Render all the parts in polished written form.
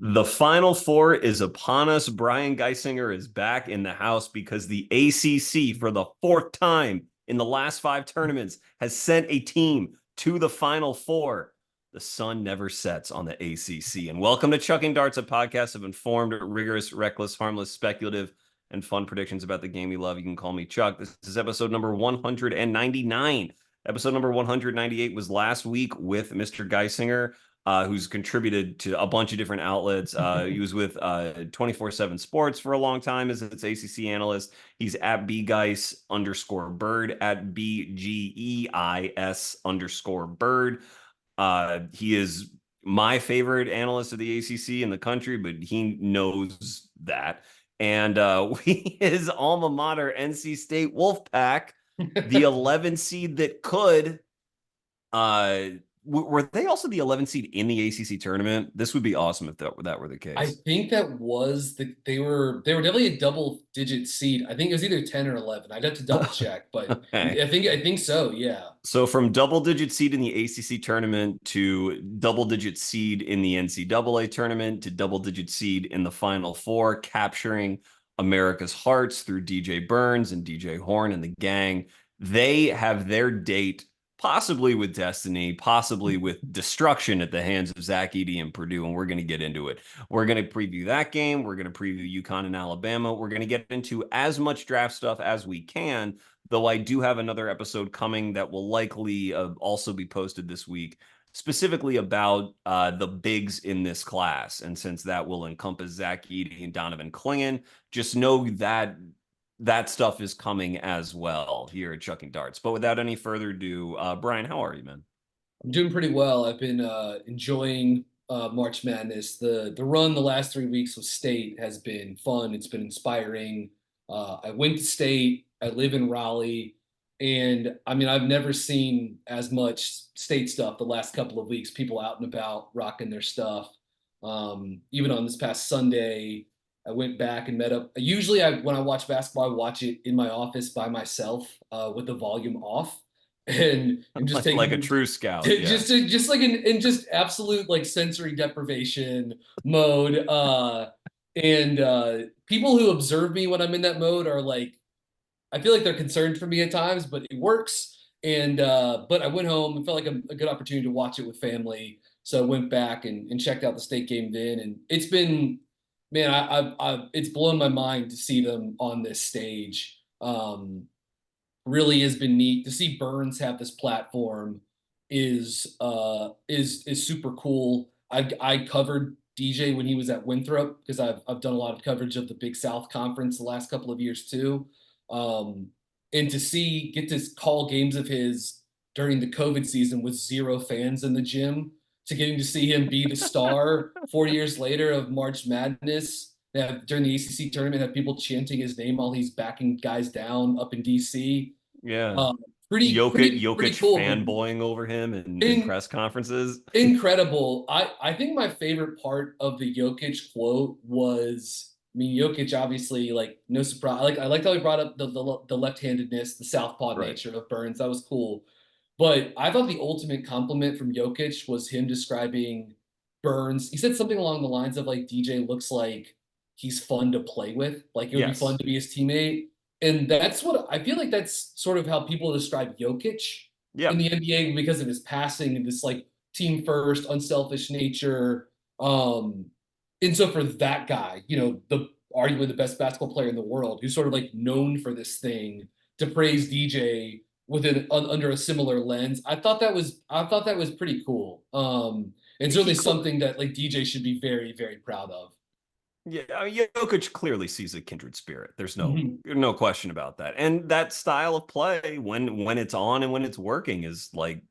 The Final Four is upon us. Brian Geisinger is back in the house because the ACC, for the fourth time in the last five tournaments, has sent a team to the Final Four. The sun never sets on the ACC. And welcome to Chucking Darts, a podcast of informed, rigorous, reckless, harmless, speculative, and fun predictions about the game you love. You can call me Chuck. This is episode number 199. Episode number 198 was last week with Mr. Geisinger, who's contributed to a bunch of different outlets. He was with 24/7 Sports for a long time as its ACC analyst. He's at bgeis_bird, at BGEIS_bird. He is my favorite analyst of the ACC in the country, but he knows that. And his alma mater, NC State Wolfpack, the 11 seed that could. Were they also the 11 seed in the ACC tournament? This would be awesome if that were the case. I think that was they were definitely a double digit seed. I think it was either 10 or 11. I'd have to double check, but okay. I think so, yeah. So from double digit seed in the ACC tournament to double digit seed in the NCAA tournament to double digit seed in the Final Four, capturing America's hearts through DJ Burns and DJ Horn and the gang. They have their date possibly with destiny, possibly with destruction at the hands of Zach Edey and Purdue, and we're going to get into it. We're going to preview that game. We're going to preview UConn and Alabama. We're going to get into as much draft stuff as we can, though I do have another episode coming that will likely also be posted this week, specifically about the bigs in this class. And since that will encompass Zach Edey and Donovan Clingan, just know that stuff is coming as well here at Chucking Darts. But without any further ado, Brian, how are you, man? I'm doing pretty well. I've been enjoying March Madness. The run the last 3 weeks with State has been fun. It's been inspiring. I went to State. I live in Raleigh. And I mean, I've never seen as much State stuff the last couple of weeks, people out and about rocking their stuff. Even on this past Sunday, I went back and met up. Usually, when I watch basketball, I watch it in my office by myself with the volume off, and just taking like a true scout, just like in just absolute like sensory deprivation mode. And people who observe me when I'm in that mode are like, I feel like they're concerned for me at times, but it works. And but I went home and felt like a good opportunity to watch it with family. So I went back and checked out the State game then, and it's been. Man, it's blown my mind to see them on this stage. Really has been neat to see Burns have this platform. Is super cool. I covered DJ when he was at Winthrop because I've done a lot of coverage of the Big South Conference the last couple of years too. And to get to call games of his during the COVID season with zero fans in the gym, to getting to see him be the star 4 years later of March Madness, during the ACC tournament, have people chanting his name while he's backing guys down up in DC. Yeah. Pretty cool. Fanboying over him in press conferences. Incredible. I think my favorite part of the Jokic quote was, I mean, Jokic obviously, like, no surprise. I liked how he brought up the left-handedness, the southpaw nature of Burns. That was cool. But I thought the ultimate compliment from Jokic was him describing Burns. He said something along the lines of, like, DJ looks like he's fun to play with. Like, it would be fun to be his teammate. And that's what I feel like that's sort of how people describe Jokic in the NBA because of his passing and this, like, team first, unselfish nature. And so for that guy, you know, arguably the best basketball player in the world, who's sort of like known for this thing, to praise DJ under a similar lens, I thought that was pretty cool. And certainly something that, like, DJ should be very, very proud of. Yeah, Jokic clearly sees a kindred spirit. There's no question about that. And that style of play, when it's on and when it's working, is like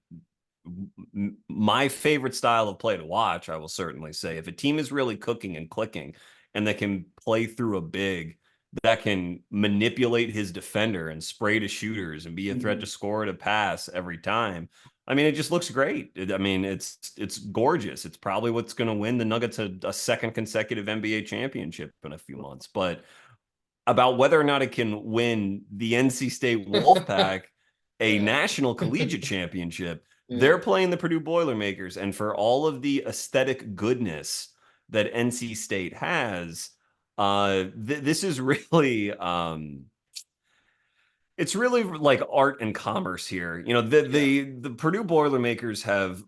my favorite style of play to watch. I will certainly say, if a team is really cooking and clicking, and they can play through a big that can manipulate his defender and spray to shooters and be a threat to score to pass every time. I mean, it just looks great. I mean, it's gorgeous. It's probably what's going to win the Nuggets a second consecutive NBA championship in a few months. But about whether or not it can win the NC State Wolfpack a national collegiate championship, they're playing the Purdue Boilermakers. And for all of the aesthetic goodness that NC State has, this is really it's really like art and commerce here. You know, Yeah. the Purdue Boilermakers have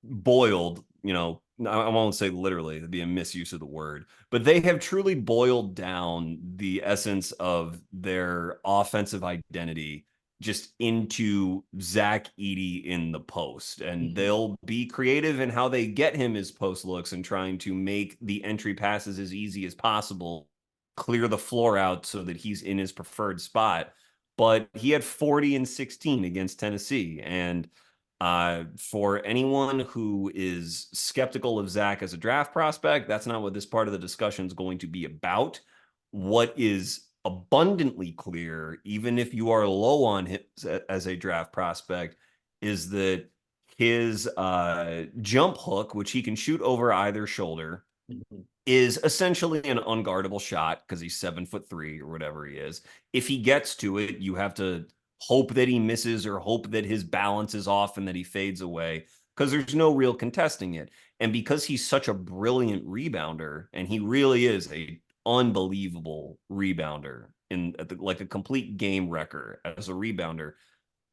boiled, you know, I won't say literally, it'd be a misuse of the word, but they have truly boiled down the essence of their offensive identity just into Zach Edey in the post. And Mhm. they'll be creative in how they get him his post looks and trying to make the entry passes as easy as possible, clear the floor out so that he's in his preferred spot. But he had 40 and 16 against Tennessee. And for anyone who is skeptical of Zach as a draft prospect, that's not what this part of the discussion is going to be about. What is abundantly clear, even if you are low on him as a draft prospect, is that his jump hook, which he can shoot over either shoulder, Mhm. is essentially an unguardable shot because he's 7'3" or whatever he is. If he gets to it, you have to hope that he misses or hope that his balance is off and that he fades away because there's no real contesting it. And because he's such a brilliant rebounder, and he really is a unbelievable rebounder in like a complete game wrecker as a rebounder,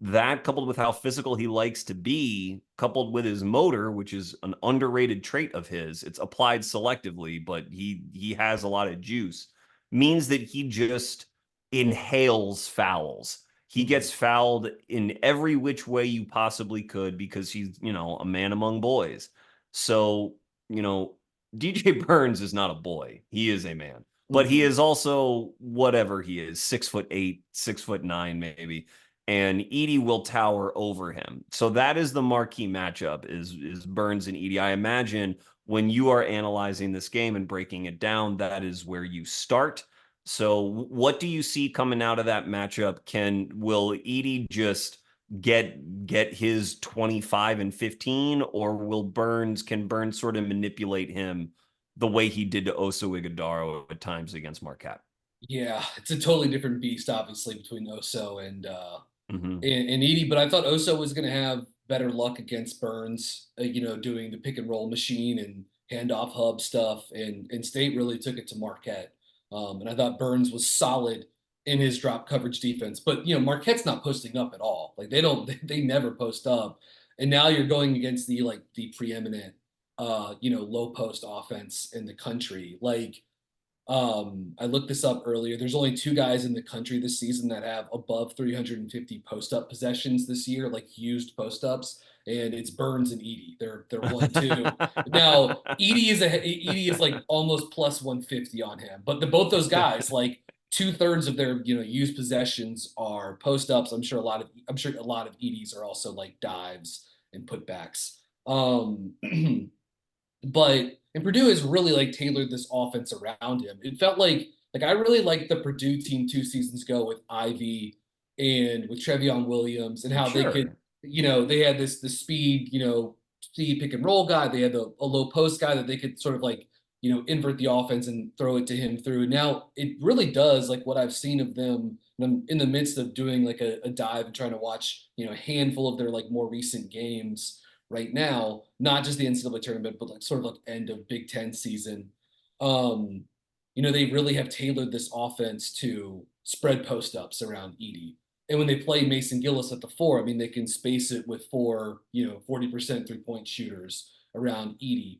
that coupled with how physical he likes to be, coupled with his motor, which is an underrated trait of his, it's applied selectively, but he has a lot of juice, means that he just inhales fouls. He Mhm. gets fouled in every which way you possibly could because he's, you know, a man among boys. So, you know, DJ Burns is not a boy. He is a man. But he Mhm. is also whatever he is, 6'8", 6'9", maybe, and Edey will tower over him. So that is the marquee matchup is Burns and Edey. I imagine when you are analyzing this game and breaking it down, that is where you start. So what do you see coming out of that matchup? Will Edey just get his 25 and 15, or can Burns sort of manipulate him the way he did to Oso Ighodaro at times against Marquette? Yeah, it's a totally different beast, obviously, between Oso Mm-hmm. and Edey. But I thought Oso was going to have better luck against Burns, doing the pick and roll machine and handoff hub stuff. And State really took it to Marquette. And I thought Burns was solid in his drop coverage defense. But Marquette's not posting up at all. Like they don't, they never post up. And now you're going against the preeminent, low post offense in the country. Like I looked this up earlier. There's only two guys in the country this season that have above 350 post-up possessions this year, like used post-ups, and it's Burns and Edey. They're 1-2. Now, Edey is like almost plus 150 on him, but both those guys, like two-thirds of their used possessions are post-ups. I'm sure a lot of Edey's are also like dives and putbacks. But and Purdue has really like tailored this offense around him. It felt like I really liked the Purdue team 2 seasons ago with Ivy and with Trevion Williams and how they could, Sure. they had the speed, speed pick and roll guy. They had a low post guy that they could sort of like, invert the offense and throw it to him through. Now it really does like what I've seen of them. And I'm in the midst of doing like a dive and trying to watch, a handful of their like more recent games right now, not just the NCAA tournament, but like sort of like end of Big Ten season. Um, they really have tailored this offense to spread post ups around Edey. And when they play Mason Gillis at the four, I mean, they can space it with four, 40% 3-point shooters around Edey.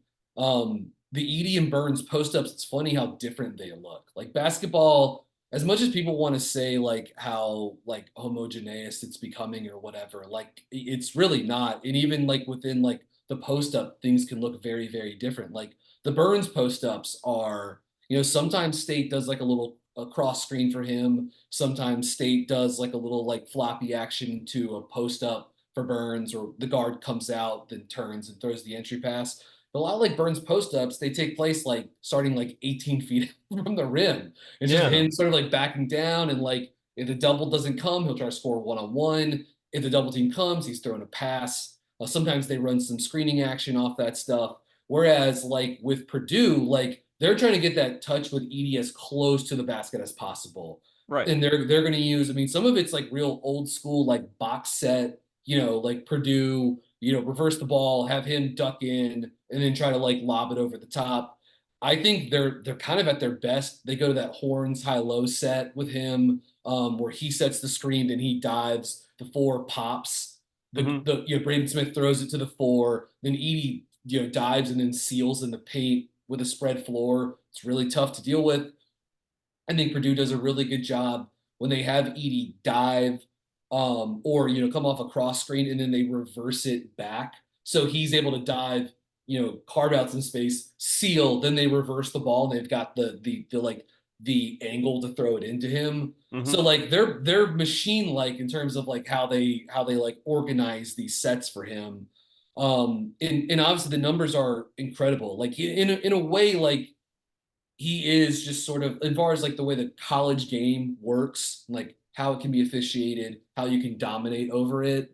The Edey and Burns post ups, it's funny how different they look. Like basketball, as much as people want to say like how like homogeneous it's becoming or whatever, like it's really not. And even like within like the post up, things can look very, very different. Like the Burns post ups are, sometimes State does like a cross screen for him. Sometimes State does like a little like floppy action to a post up for Burns, or the guard comes out, then turns and throws the entry pass. But a lot of like Burns post ups, they take place like starting like 18 feet from the rim. It's just Yeah. him sort of like backing down, and like if the double doesn't come, he'll try to score 1-on-1. If the double team comes, he's throwing a pass. Sometimes they run some screening action off that stuff. Whereas like with Purdue, like they're trying to get that touch with Edey as close to the basket as possible. Right. And they're going to use, I mean, some of it's like real old school, like box set, like Purdue, reverse the ball, have him duck in and then try to like lob it over the top. I think they're kind of at their best. They go to that horns high-low set with him, where he sets the screen and he dives. The 4 pops. Braden Smith throws it to the 4. Then Edey dives and then seals in the paint with a spread floor. It's really tough to deal with. I think Purdue does a really good job when they have Edey dive, or come off a cross screen and then they reverse it back. So he's able to dive, carve out some space, seal, then they reverse the ball and they've got the angle to throw it into him. So like they're machine like in terms of like how they like organize these sets for him. And obviously the numbers are incredible. Like in a way, like he is just sort of, as far as like the way the college game works, like how it can be officiated, how you can dominate over it.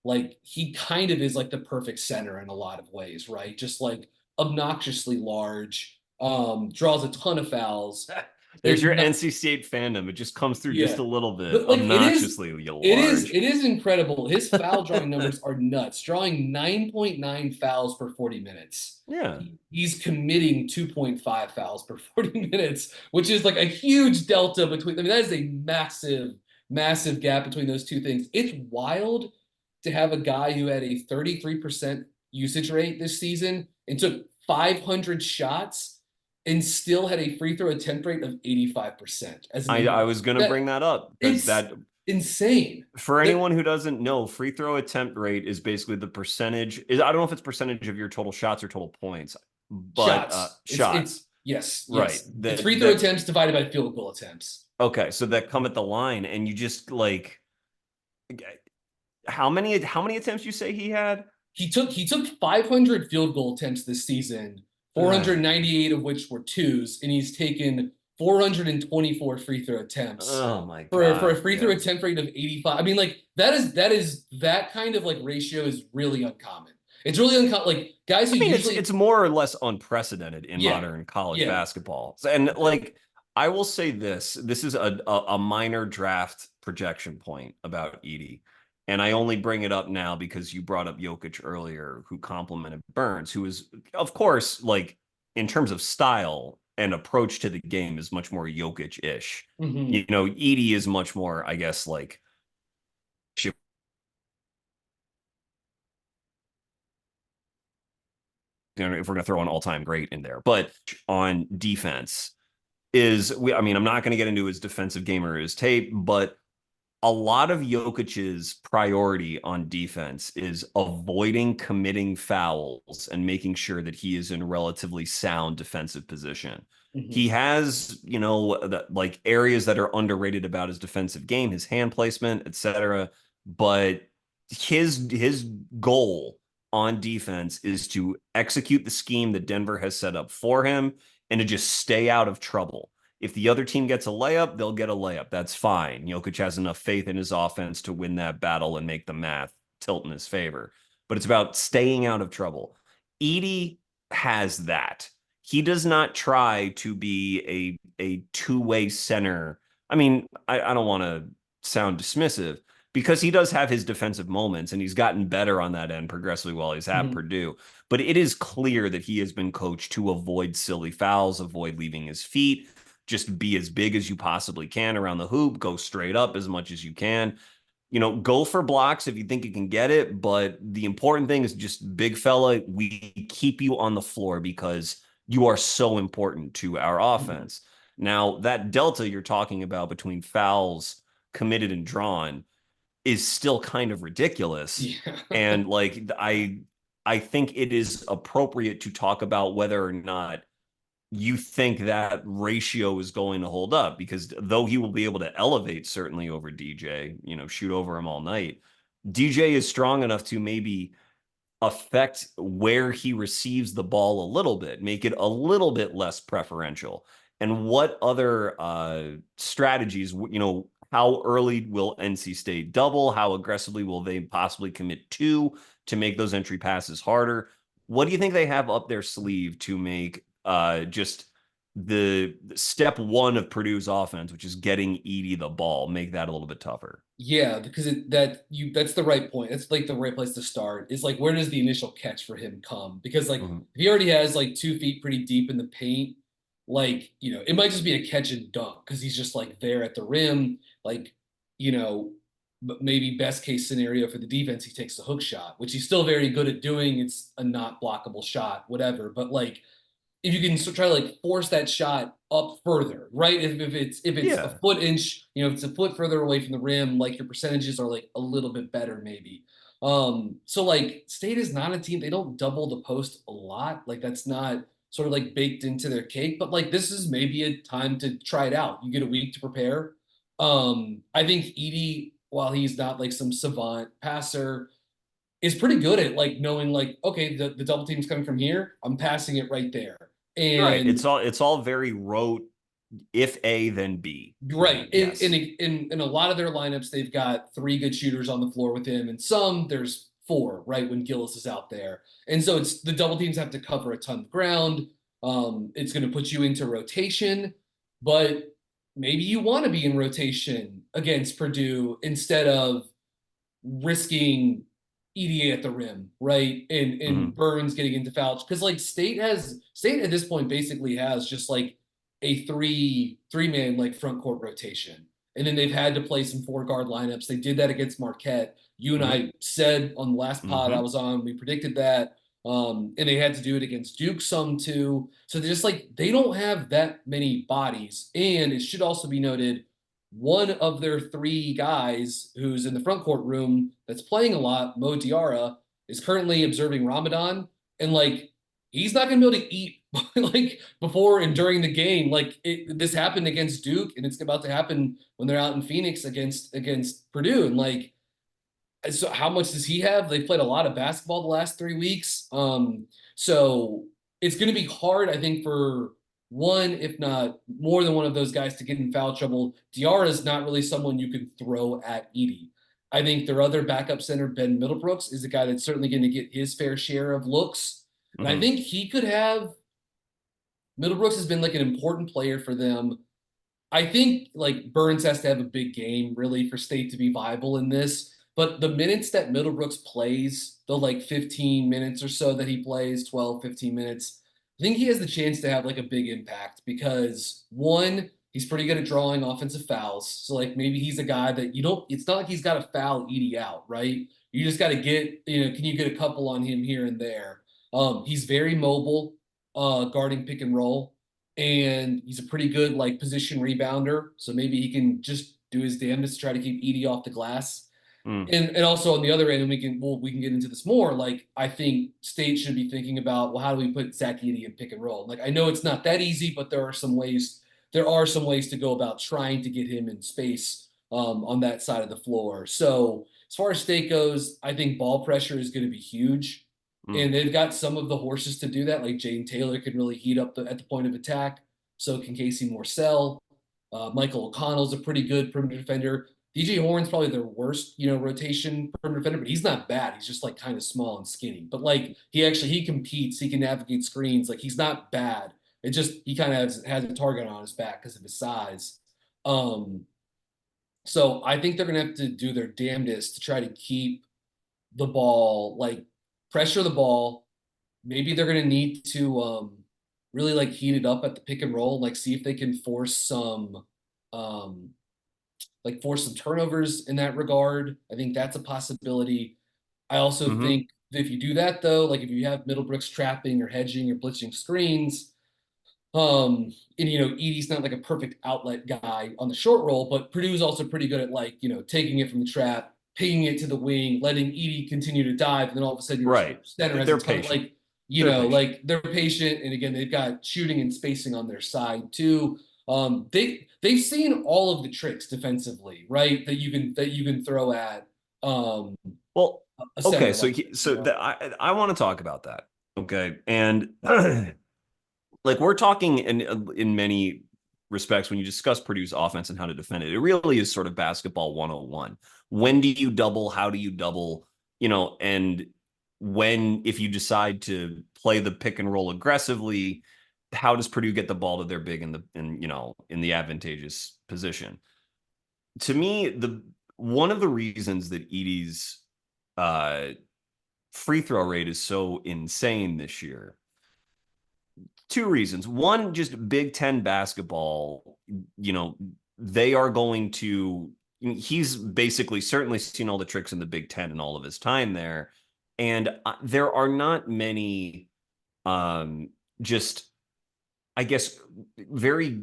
Like he kind of is like the perfect center in a lot of ways, right? Just like obnoxiously large, draws a ton of fouls. There's your NC State fandom. It just comes through just a little bit. But like Obnoxiously large. it is incredible. His foul drawing numbers are nuts. Drawing 9.9 fouls per 40 minutes. Yeah. He's committing 2.5 fouls per 40 minutes, which is like a huge delta between, I mean, that is a massive gap between those two things. It's wild to have a guy who had a 33% usage rate this season and took 500 shots and still had a free throw attempt rate of 85%. I was going to bring that up. It's insane. For anyone who doesn't know, free throw attempt rate is basically the percentage. I don't know if it's percentage of your total shots or total points, but shots. Yes. Right. It's free throw attempts divided by field goal attempts. Okay, so that come at the line, and you just like, how many attempts you say he had? He took 500 field goal attempts this season, 498 of which were twos, and he's taken 424 free throw attempts. Oh my god! For a free throw attempt rate of 85. I mean, like that kind of like ratio is really uncommon. It's really uncommon. Like guys who usually it's more or less unprecedented in modern college basketball. And like I will say this is a minor draft projection point about Edey. And I only bring it up now because you brought up Jokic earlier, who complimented Burns, who is, of course, like in terms of style and approach to the game is much more Jokic-ish. Edey is much more, I guess, like if we're going to throw an all-time great in there. But on defense I'm not going to get into his defensive game or his tape, but a lot of Jokic's priority on defense is avoiding committing fouls and making sure that he is in relatively sound defensive position. He has, like areas that are underrated about his defensive game, his hand placement, etc. But his goal on defense is to execute the scheme that Denver has set up for him and to just stay out of trouble. If the other team gets a layup, they'll get a layup. That's fine. Jokic has enough faith in his offense to win that battle and make the math tilt in his favor. But it's about staying out of trouble. Edey has that. He does not try to be a two-way center. I mean, I don't want to sound dismissive because he does have his defensive moments and he's gotten better on that end progressively while he's at Purdue. But it is clear that he has been coached to avoid silly fouls, avoid leaving his feet, just be as big as you possibly can around the hoop, go straight up as much as you can. Go for blocks if you think you can get it. But the important thing is just, big fella, we keep you on the floor because you are so important to our offense. Now, that delta you're talking about between fouls committed and drawn is still kind of ridiculous. And like, I think it is appropriate to talk about whether or not you think that ratio is going to hold up, because though he will be able to elevate certainly over DJ, shoot over him all night, DJ is strong enough to maybe affect where he receives the ball a little bit, make it a little bit less preferential. And what other strategies, how early will NC State double? How aggressively will they possibly commit to make those entry passes harder? What do you think they have up their sleeve to make just the step one of Purdue's offense, which is getting Edey the ball, make that a little bit tougher. Yeah, because that's the right point. It's like the right place to start. Is like, where does the initial catch for him come? Because like, Mm-hmm. if he already has like 2 feet pretty deep in the paint, like, it might just be a catch and dunk because he's just like there at the rim. Like, maybe best case scenario for the defense, he takes the hook shot, which he's still very good at doing. It's a not blockable shot, whatever. But like, if you can try to like force that shot up further, right? If it's a Yeah. foot inch, if it's a foot further away from the rim, like your percentages are like a little bit better maybe. So like State is not a team, they don't double the post a lot. Like that's not sort of like baked into their cake, but like this is maybe a time to try it out. You get a week to prepare. I think Edey, while he's not like some savant passer, is pretty good at like knowing like, okay, the double team's coming from here. I'm passing it right there. Right. And It's all very rote. If A, then B. right. Yes. In a lot of their lineups, they've got 3 good shooters on the floor with him, and some there's 4, right, when Gillis is out there. And so it's the double teams have to cover a ton of ground. It's going to put you into rotation, but maybe you want to be in rotation against Purdue instead of risking EDA at the rim, right? And Mhm. Burns getting into fouls. Because like State at this point basically has just like a three-man like front court rotation. And then they've had to play some 4 guard lineups. They did that against Marquette. You and Mhm. I said on the last pod I Mhm. was on, we predicted that. And they had to do it against Duke some too. So they're just like, they don't have that many bodies. And it should also be noted, one of their 3 guys who's in the front court room that's playing a lot, Mo Diarra, is currently observing Ramadan. And like, he's not going to be able to eat like before and during the game. Like this happened against Duke, and it's about to happen when they're out in Phoenix against Purdue. And like, so how much does he have? They've played a lot of basketball the last 3 weeks. So it's going to be hard, I think, for one, if not more than one of those guys to get in foul trouble. Diarra is not really someone you can throw at Edey. I think their other backup center, Ben Middlebrooks, is a guy that's certainly going to get his fair share of looks. And I Mhm. think he could have. Middlebrooks has been like an important player for them. I think like Burns has to have a big game really for State to be viable in this. But the minutes that Middlebrooks plays, the like 15 minutes or so that he plays, 12, 15 minutes, I think he has the chance to have like a big impact because one, he's pretty good at drawing offensive fouls. So like maybe he's a guy that it's not like he's got to foul Edey out, right? You just got to can you get a couple on him here and there? He's very mobile, guarding pick and roll, and he's a pretty good like position rebounder. So maybe he can just do his damnedest to try to keep Edey off the glass. Mm. And also on the other end, and we can get into this more. Like I think State should be thinking about, well, how do we put Zach Edey in pick and roll? Like I know it's not that easy, but there are some ways. There are some ways to go about trying to get him in space on that side of the floor. So as far as State goes, I think ball pressure is going to be huge, Mm. and they've got some of the horses to do that. Like Jane Taylor can really heat up at the point of attack. So can Casey Morsell. Michael O'Connell's a pretty good perimeter defender. DJ Horn's probably their worst, rotation perimeter defender, but he's not bad. He's just like kind of small and skinny. But like he competes, he can navigate screens. Like he's not bad. It just he kind of has a target on his back because of his size. Um, so I think they're gonna have to do their damnedest to try to keep the ball, like pressure the ball. Maybe they're gonna need to really like heat it up at the pick and roll, like see if they can um force some turnovers in that regard. I think that's a possibility. I also Mhm. think if you do that though, like if you have Middlebrooks trapping or hedging or blitzing screens, and Edey's not like a perfect outlet guy on the short roll, but Purdue's also pretty good at like, taking it from the trap, pinging it to the wing, letting Edey continue to dive, and then all of a sudden your Right. center has a They're ton of patient. like, They're patient. like they're patient, and again they've got shooting and spacing on their side too. They've seen all of the tricks defensively, right? That you can throw at um Well, a okay, center so like he, this, you so know. that I want to talk about that. Okay, and like we're talking in many respects when you discuss Purdue's offense and how to defend it, it really is sort of basketball 101. When do you double? How do you double? And when if you decide to play the pick and roll aggressively, how does Purdue get the ball to their big in the advantageous position? To me, one of the reasons that Edey's uh, free throw rate is so insane this year, two reasons. One, just Big Ten basketball, they are going to, he's basically certainly seen all the tricks in the Big Ten in all of his time there. And there are not many, just, I guess, very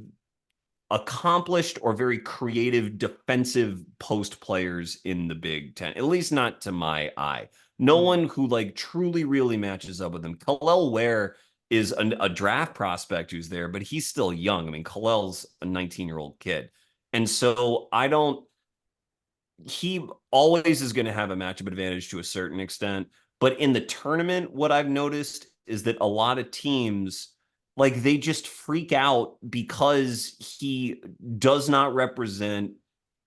accomplished or very creative defensive post players in the Big Ten, at least not to my eye. No one who like truly, really matches up with him. Kalel Ware is a draft prospect who's there, but he's still young. I mean, Kalel's a 19-year-old kid. And so he always is going to have a matchup advantage to a certain extent. But in the tournament, what I've noticed is that a lot of teams, like, they just freak out because he does not represent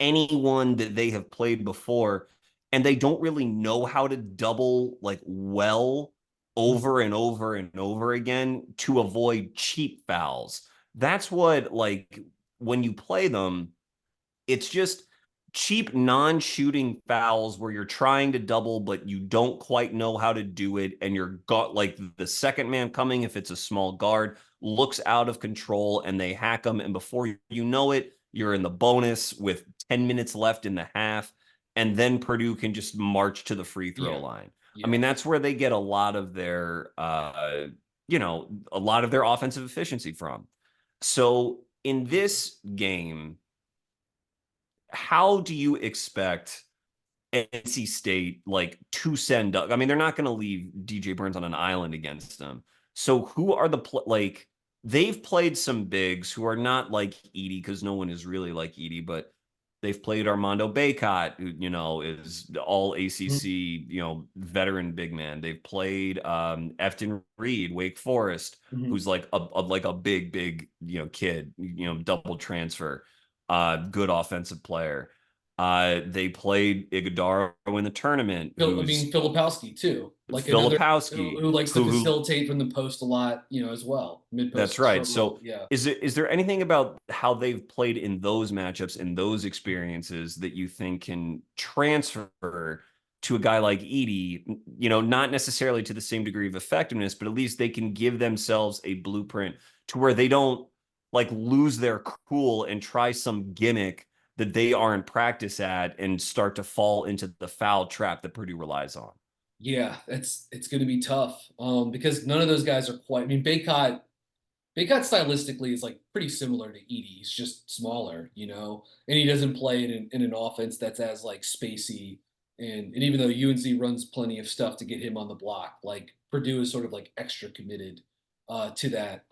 anyone that they have played before, and they don't really know how to double like well over and over and over again to avoid cheap fouls. That's what, like, when you play them, it's just cheap non-shooting fouls where you're trying to double but you don't quite know how to do it, and you're got like the second man coming, if it's a small guard, looks out of control and they hack them, and before you know it, you're in the bonus with 10 minutes left in the half, and then Purdue can just march to the free throw line. I mean, that's where they get a lot of their offensive efficiency from. So in this game, how do you expect NC State like to send up? I mean, they're not going to leave DJ Burns on an island against them. So who are like, they've played some bigs who are not like Edey, because no one is really like Edey, but they've played Armando Bacot, who, is all ACC, veteran big man. They've played Efton Reed, Wake Forest, who's like a big, kid, double transfer. Good offensive player. They played Iguodaro in the tournament. Filipowski too, like Filipowski, who likes to facilitate from the post a lot, as well. Mid-post. That's right. So is there anything about how they've played in those matchups, in those experiences, that you think can transfer to a guy like Edey? Not necessarily to the same degree of effectiveness, but at least they can give themselves a blueprint to where they don't like lose their cool and try some gimmick that they aren't practice at and start to fall into the foul trap that Purdue relies on. Yeah, it's going to be tough because none of those guys are quite. I mean, Bacot stylistically is like pretty similar to Edey. He's just smaller, and he doesn't play in an offense that's as like spacey. And even though UNC runs plenty of stuff to get him on the block, like Purdue is sort of like extra committed to that.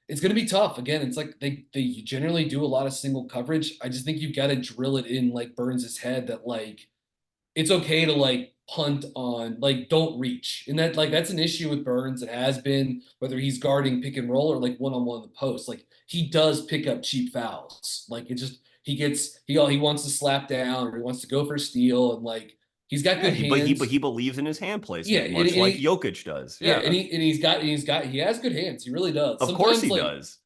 It's going to be tough. Again, it's like they generally do a lot of single coverage. I just think you've got to drill it in like Burns' head that like it's okay to like punt on, like, don't reach. And that's an issue with Burns. It has been, whether he's guarding pick and roll or like one-on-one in the post. Like, he does pick up cheap fouls. Like, it just, he wants to slap down or he wants to go for a steal, and like he's got good hands. But he believes in his hand placement, much like Jokic does. Yeah, and he has good hands. He really does. Of course he does.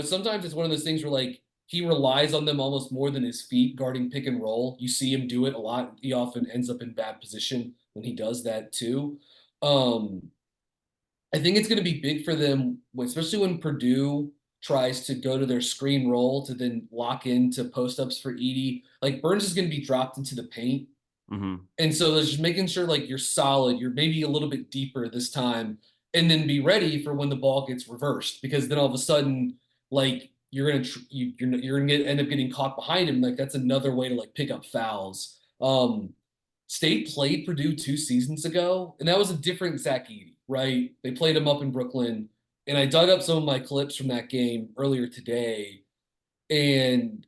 Sometimes it's one of those things where like he relies on them almost more than his feet guarding pick and roll. You see him do it a lot. He often ends up in bad position when he does that too. I think it's going to be big for them, especially when Purdue tries to go to their screen roll to then lock into post-ups for Edey. Like, Burns is going to be dropped into the paint. And so there's just making sure like you're solid, you're maybe a little bit deeper this time, and then be ready for when the ball gets reversed, because then all of a sudden, like, you're gonna end up getting caught behind him. Like, that's another way to like pick up fouls. State played Purdue 2 seasons ago, and that was a different Zach Edey, right? They played him up in Brooklyn, and I dug up some of my clips from that game earlier today, and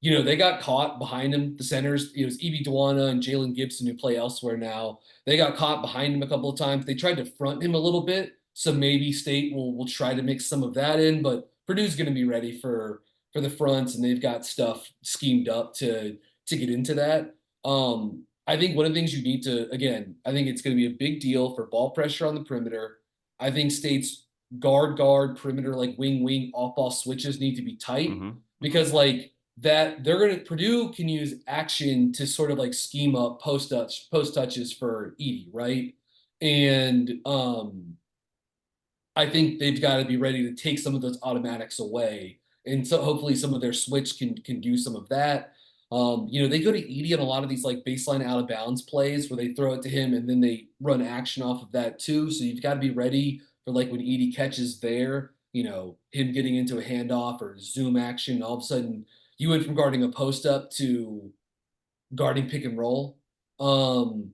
they got caught behind him. The centers, it was Ibi Dwana and Jalen Gibson, who play elsewhere now. They got caught behind him a couple of times. They tried to front him a little bit, so maybe State will try to mix some of that in. But Purdue's going to be ready for the fronts, and they've got stuff schemed up to get into that. I think one of the things you need to, again, I think it's going to be a big deal for ball pressure on the perimeter. I think State's guard, perimeter, like wing, off ball switches need to be tight Mm-hmm. because like that Purdue can use action to sort of like scheme up post touches for Edey, right? And I think they've got to be ready to take some of those automatics away. And so hopefully some of their switch can do some of that. They go to Edey on a lot of these like baseline out of bounds plays where they throw it to him and then they run action off of that too. So you've got to be ready for like when Edey catches there, him getting into a handoff or zoom action. All of a sudden you went from guarding a post up to guarding pick and roll. Um,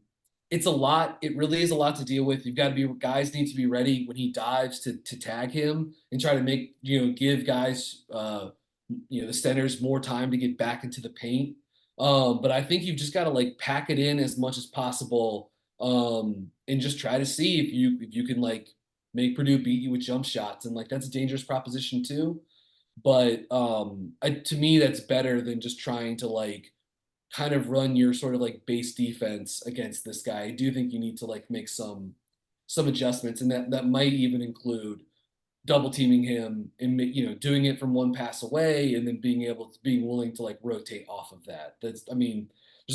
it's a lot. It really is a lot to deal with. You've got to be guys need to be ready when he dives to tag him and try to make give guys the centers more time to get back into the paint. But I think you've just got to like pack it in as much as possible and just try to see if you can like make Purdue beat you with jump shots and like that's a dangerous proposition too. But to me that's better than just trying to like kind of run your sort of like base defense against this guy. I do think you need to like make some adjustments, and that might even include double teaming him and doing it from one pass away, and then being willing to like rotate off of that. There's a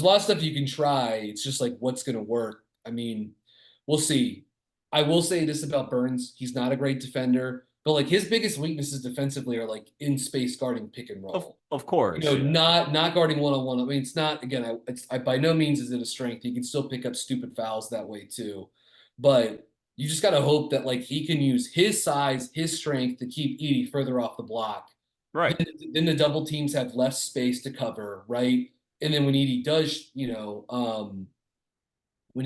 lot of stuff you can try. It's just like what's going to work. We'll see. I will say this about Burns: he's not a great defender. But like his biggest weaknesses defensively are like in space guarding pick and roll. Of course, not guarding one-on-one. I mean, it's not again. I by no means is it a strength. He can still pick up stupid fouls that way too, but you just got to hope that like he can use his size, his strength to keep Edey further off the block. right. Then the double teams have less space to cover, right? And then when Edey does, when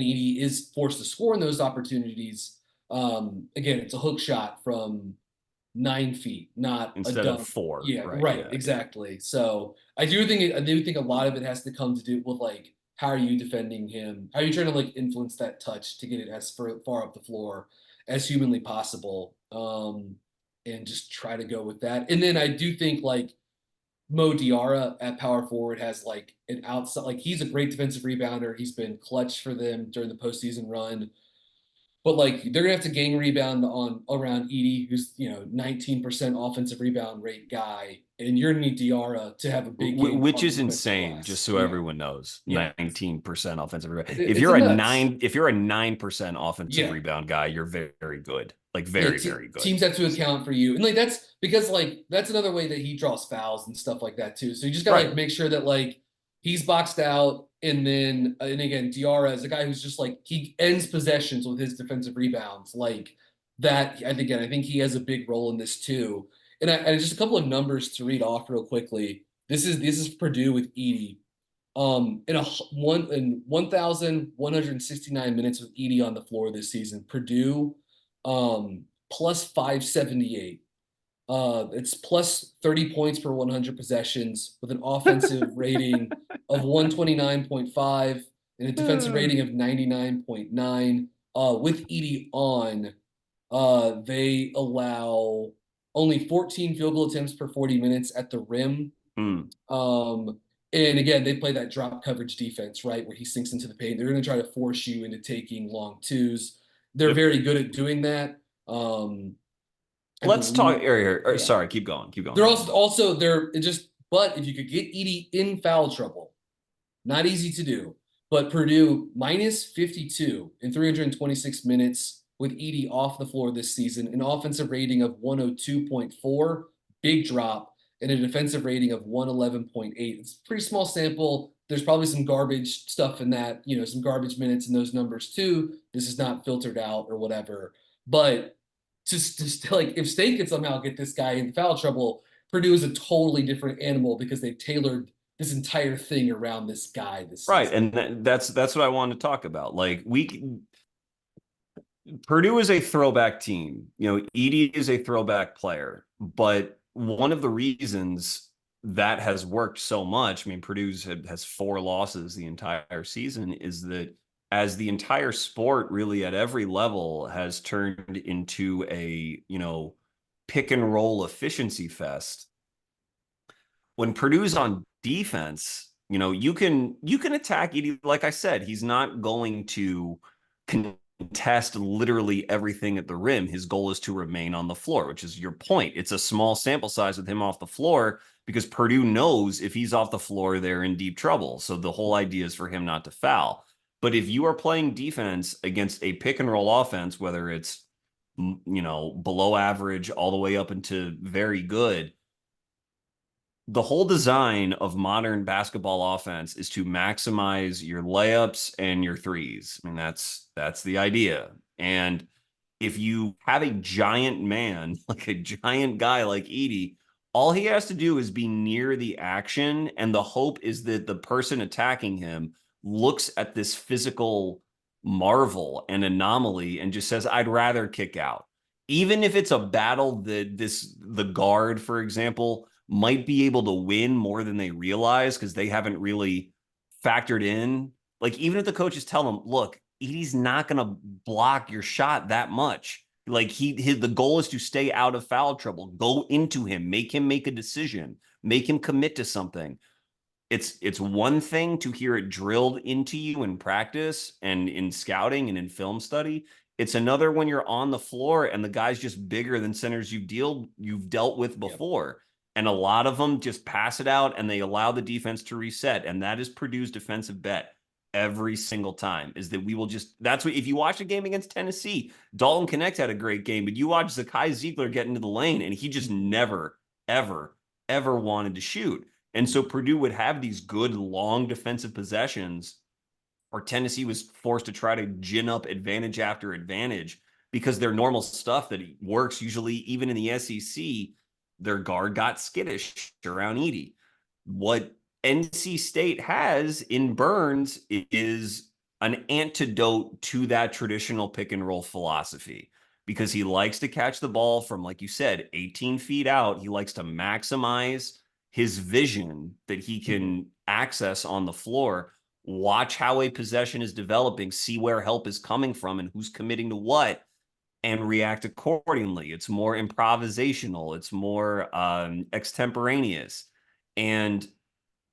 Edey is forced to score in those opportunities, again, it's a hook shot from 9 feet, not Instead a of dunk. 4. Yeah, right, Yeah. exactly. So I do think a lot of it has to come to do with like how are you defending him? How are you trying to like influence that touch to get it as far up the floor as humanly possible? And just try to go with that. And then I do think like Mo Diarra at power forward has like an outside, like he's a great defensive rebounder. He's been clutch for them during the postseason run. But like they're gonna have to gang rebound on around Edey, who's 19% offensive rebound rate guy, and you're gonna need Diarra to have a big game, Which is insane, glass. just so everyone knows. Yeah. 19% offensive rebound. It's nuts. If you're a 9% offensive Yeah. rebound guy, you're very, very good. Like very, very good. Teams have to account for you, and like that's because like that's another way that he draws fouls and stuff like that too. So you just gotta like make sure that like he's boxed out. And again, Diarra is a guy who's just like he ends possessions with his defensive rebounds like that. I think he has a big role in this too. And just a couple of numbers to read off real quickly. This is Purdue with Edey. In 1,169 minutes with Edey on the floor this season, Purdue plus 578. It's plus 30 points per 100 possessions with an offensive rating of 129.5 and a defensive rating of 99.9. With Edey on, they allow only 14 field goal attempts per 40 minutes at the rim. And again, they play that drop coverage defense, right, where he sinks into the paint. They're going to try to force you into taking long twos. They're very good at doing that. Let's talk here. Sorry, keep going. But if you could get Edey in foul trouble, not easy to do. But Purdue minus 52 in 326 minutes with Edey off the floor this season, an offensive rating of 102.4, big drop, and a defensive rating of 111.8. It's a pretty small sample. There's probably some garbage stuff in that, some garbage minutes in those numbers too. This is not filtered out or whatever. But just like if State could somehow get this guy in foul trouble, Purdue is a totally different animal because they've tailored this entire thing around this guy. Right, and that's what I wanted to talk about. Like Purdue is a throwback team. Edey is a throwback player, but one of the reasons that has worked so much, Purdue has 4 losses the entire season, is that as the entire sport really at every level has turned into a, pick and roll efficiency fest, when Purdue's on defense, you can attack Edey. Like I said, he's not going to contest literally everything at the rim. His goal is to remain on the floor, which is your point. It's a small sample size with him off the floor because Purdue knows if he's off the floor, they're in deep trouble. So the whole idea is for him not to foul. But if you are playing defense against a pick and roll offense, whether it's, below average all the way up into very good, the whole design of modern basketball offense is to maximize your layups and your threes. I mean, that's the idea. And if you have a giant man, like a giant guy like Edey, all he has to do is be near the action, and the hope is that the person attacking him looks at this physical marvel and anomaly and just says, I'd rather kick out. Even if it's a battle that the guard, for example, might be able to win more than they realize because they haven't really factored in. Like, even if the coaches tell them, look, Edey's not going to block your shot that much. Like, the goal is to stay out of foul trouble. Go into him, make him make a decision, make him commit to something. It's one thing to hear it drilled into you in practice and in scouting and in film study. It's another when you're on the floor and the guy's just bigger than centers you've dealt with before. Yep. And a lot of them just pass it out and they allow the defense to reset. And that is Purdue's defensive bet every single time, is that we will just, that's what, if you watch a game against Tennessee, Dalton Connect had a great game, but you watch Zakai Ziegler get into the lane and he just never, ever, ever wanted to shoot. And so Purdue would have these good long defensive possessions, or Tennessee was forced to try to gin up advantage after advantage because their normal stuff that works usually even in the SEC, their guard got skittish around Edey. What NC State has in Burns is an antidote to that traditional pick and roll philosophy, because he likes to catch the ball from, like you said, 18 feet out. He likes to maximize his vision that he can access on the floor. Watch how a possession is developing, see where help is coming from and who's committing to what, and react accordingly. It's more improvisational. It's more extemporaneous. And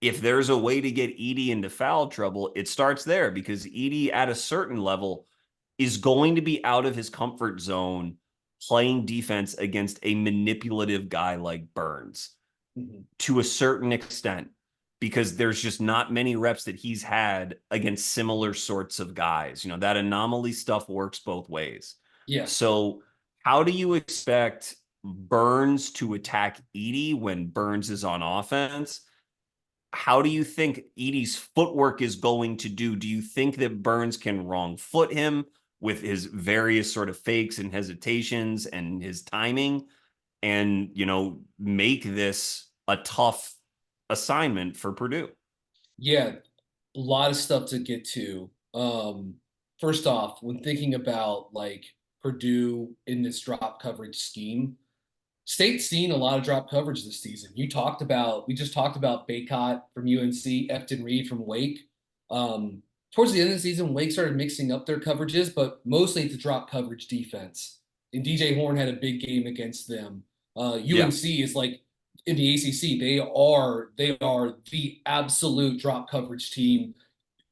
if there's a way to get Edey into foul trouble, it starts there, because Edey at a certain level is going to be out of his comfort zone playing defense against a manipulative guy like Burns to a certain extent, because there's just not many reps that he's had against similar sorts of guys. That anomaly stuff works both ways. Yeah. So how do you expect Burns to attack Edey when Burns is on offense? How do you think Edey's footwork is going to do? Do you think that Burns can wrong foot him with his various sort of fakes and hesitations and his timing, and, make this a tough assignment for Purdue? Yeah, a lot of stuff to get to. First off, when thinking about like Purdue in this drop coverage scheme, State's seen a lot of drop coverage this season. We just talked about Baycott from UNC, Efton Reed from Wake. Towards the end of the season, Wake started mixing up their coverages, but mostly it's a drop coverage defense. And DJ Horne had a big game against them. UNC is like, in the ACC, they are the absolute drop coverage team.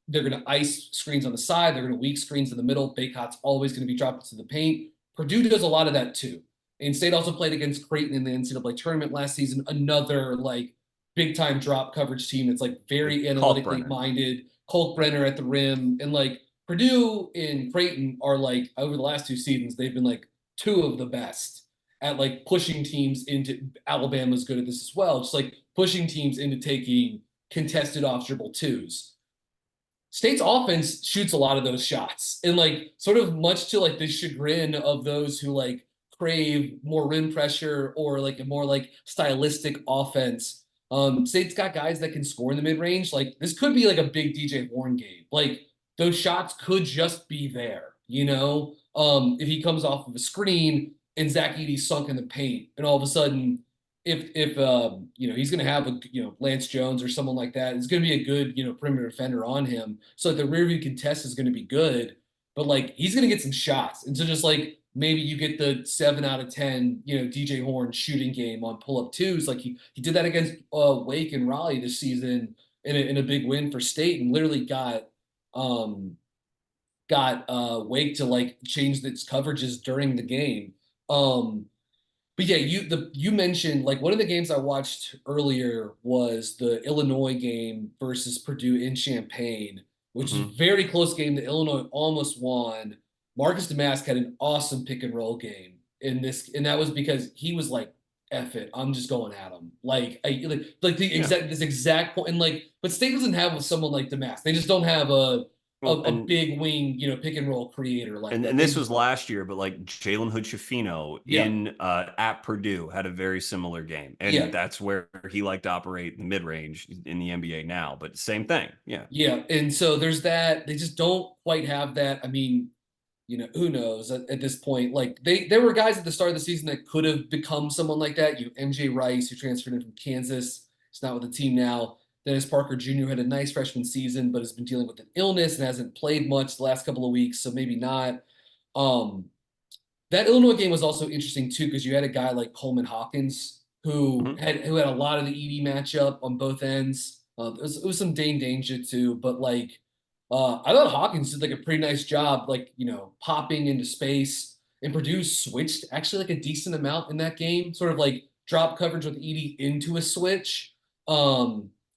They're going to ice screens on the side. They're going to weak screens in the middle. Baycott's always going to be dropped to the paint. Purdue does a lot of that too. And State also played against Creighton in the NCAA tournament last season. Another like big time drop coverage team that's like very analytically minded. Kalkbrenner at the rim. And like Purdue and Creighton are like, over the last two seasons, they've been like two of the best at like pushing teams into, Alabama's good at this as well, just like pushing teams into taking contested off dribble twos. State's offense shoots a lot of those shots, and like sort of much to like the chagrin of those who like crave more rim pressure or like a more like stylistic offense. State's got guys that can score in the mid range. Like this could be like a big DJ Horne game. Like those shots could just be there, if he comes off of a screen and Zach Edey's sunk in the paint, and all of a sudden, if he's going to have a Lance Jones or someone like that, it's going to be a good perimeter defender on him. So like, the rear view contest is going to be good, but like he's going to get some shots, and so just like maybe you get the 7 out of 10 DJ Horne shooting game on pull up twos, like he did that against Wake and Raleigh this season in a big win for State, and literally got got Wake to like change its coverages during the game. But yeah, you mentioned like one of the games I watched earlier was the Illinois game versus Purdue in Champaign, which is a very close game that Illinois almost won. Marcus Damask had an awesome pick and roll game in this, and that was because he was like, "F it, I'm just going at him." Like the exact this exact point, and like, but State doesn't have someone like Damask. They just don't have a big wing, pick and roll creator like that. And this was last year, but like Jalen Hood-Schifino in at Purdue had a very similar game, and that's where he liked to operate the mid range in the NBA now. But same thing, yeah. And so there's that. They just don't quite have that. I mean, who knows at this point? Like there were guys at the start of the season that could have become someone like that. MJ Rice, who transferred in from Kansas, is not with the team now. Dennis Parker Jr. had a nice freshman season, but has been dealing with an illness and hasn't played much the last couple of weeks, so maybe not. That Illinois game was also interesting too, because you had a guy like Coleman Hawkins who had a lot of the Edey matchup on both ends. It was some Dane Danger too, but like I thought Hawkins did like a pretty nice job, like popping into space. And Purdue switched actually like a decent amount in that game, sort of like drop coverage with Edey into a switch.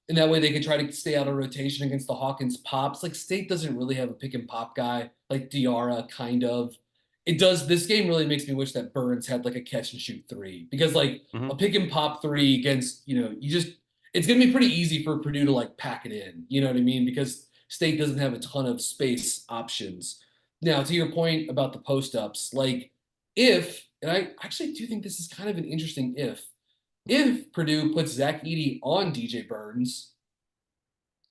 And that way they could try to stay out of rotation against the Hawkins pops. Like State doesn't really have a pick and pop guy, like Diarra kind of. It does. This game really makes me wish that Burns had like a catch and shoot three, because like a pick and pop three against, it's going to be pretty easy for Purdue to like pack it in. You know what I mean? Because State doesn't have a ton of space options. Now, to your point about the post ups, like and I actually do think this is kind of an interesting if Purdue puts Zach Edey on DJ Burns,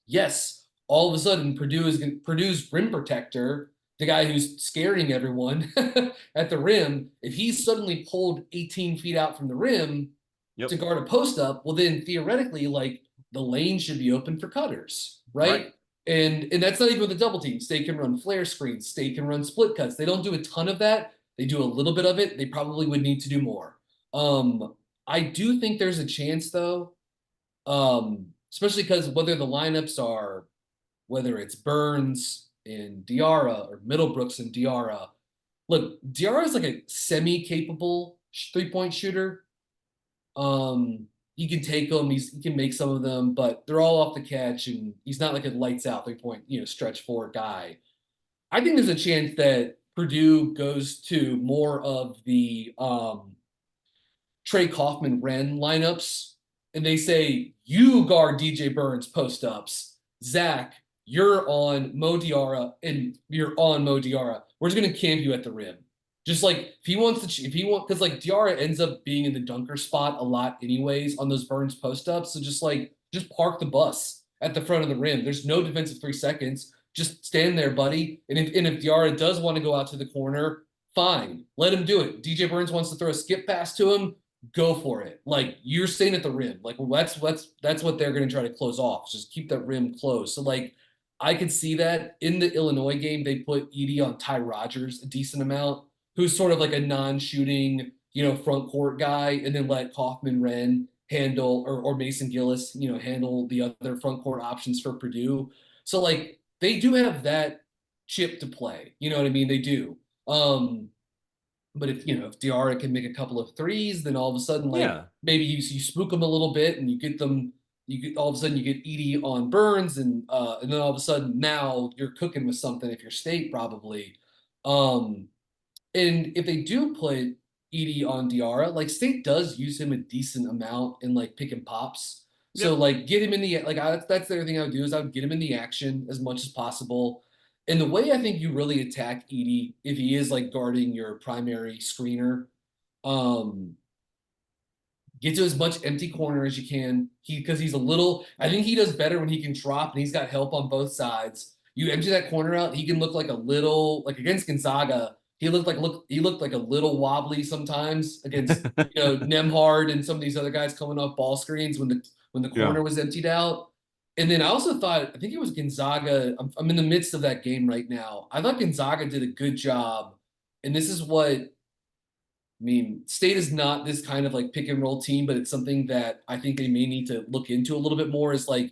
yes, all of a sudden Purdue's rim protector, the guy who's scaring everyone at the rim, if he's suddenly pulled 18 feet out from the rim to guard a post up, well then theoretically, like the lane should be open for cutters, right? And that's not even with a double team. State can run flare screens. State can run split cuts. They don't do a ton of that. They do a little bit of it. They probably would need to do more. I do think there's a chance though, especially because whether it's Burns and Diarra or Middlebrooks and Diarra. Look, Diarra is like a semi-capable three-point shooter. He can take them, he can make some of them, but they're all off the catch, and he's not like a lights out three-point, stretch forward guy. I think there's a chance that Purdue goes to more of the Trey Kaufman-Wren lineups, and they say, you guard DJ Burns post-ups. Zach, you're on Mo Diarra, and you're on Mo Diarra. We're just going to camp you at the rim. Just like, because like Diarra ends up being in the dunker spot a lot anyways on those Burns post-ups, so just park the bus at the front of the rim. There's no defensive 3 seconds. Just stand there, buddy. And if Diarra does want to go out to the corner, fine. Let him do it. DJ Burns wants to throw a skip pass to him, go for it. Like, you're staying at the rim. Like, that's what they're going to try to close off. Just keep that rim closed. So like, I could see that in the Illinois game, they put Edey on Ty Rodgers a decent amount, who's sort of like a non-shooting, front court guy, and then let Kaufman-Wren handle, or Mason Gillis, handle the other front court options for Purdue. So like, they do have that chip to play. You know what I mean? They do. But if Diarra can make a couple of threes, then all of a sudden, maybe you spook them a little bit, and you get them. All of a sudden you get Edey on Burns, and then all of a sudden now you're cooking with something. If you're State, probably. And if they do put Edey on Diarra, like State does use him a decent amount in like pick and pops. So like get him in the that's the other thing I would do, is I would get him in the action as much as possible. And the way I think you really attack Edey, if he is like guarding your primary screener, get to as much empty corner as you can. Because he's I think he does better when he can drop and he's got help on both sides. You empty that corner out, he can look like like against Gonzaga. He looked like a little wobbly sometimes against Nemhard and some of these other guys coming off ball screens when the corner was emptied out. And then I also thought, I think it was Gonzaga. I'm in the midst of that game right now. I thought Gonzaga did a good job. And this is State is not this kind of like pick and roll team, but it's something that I think they may need to look into a little bit more, is like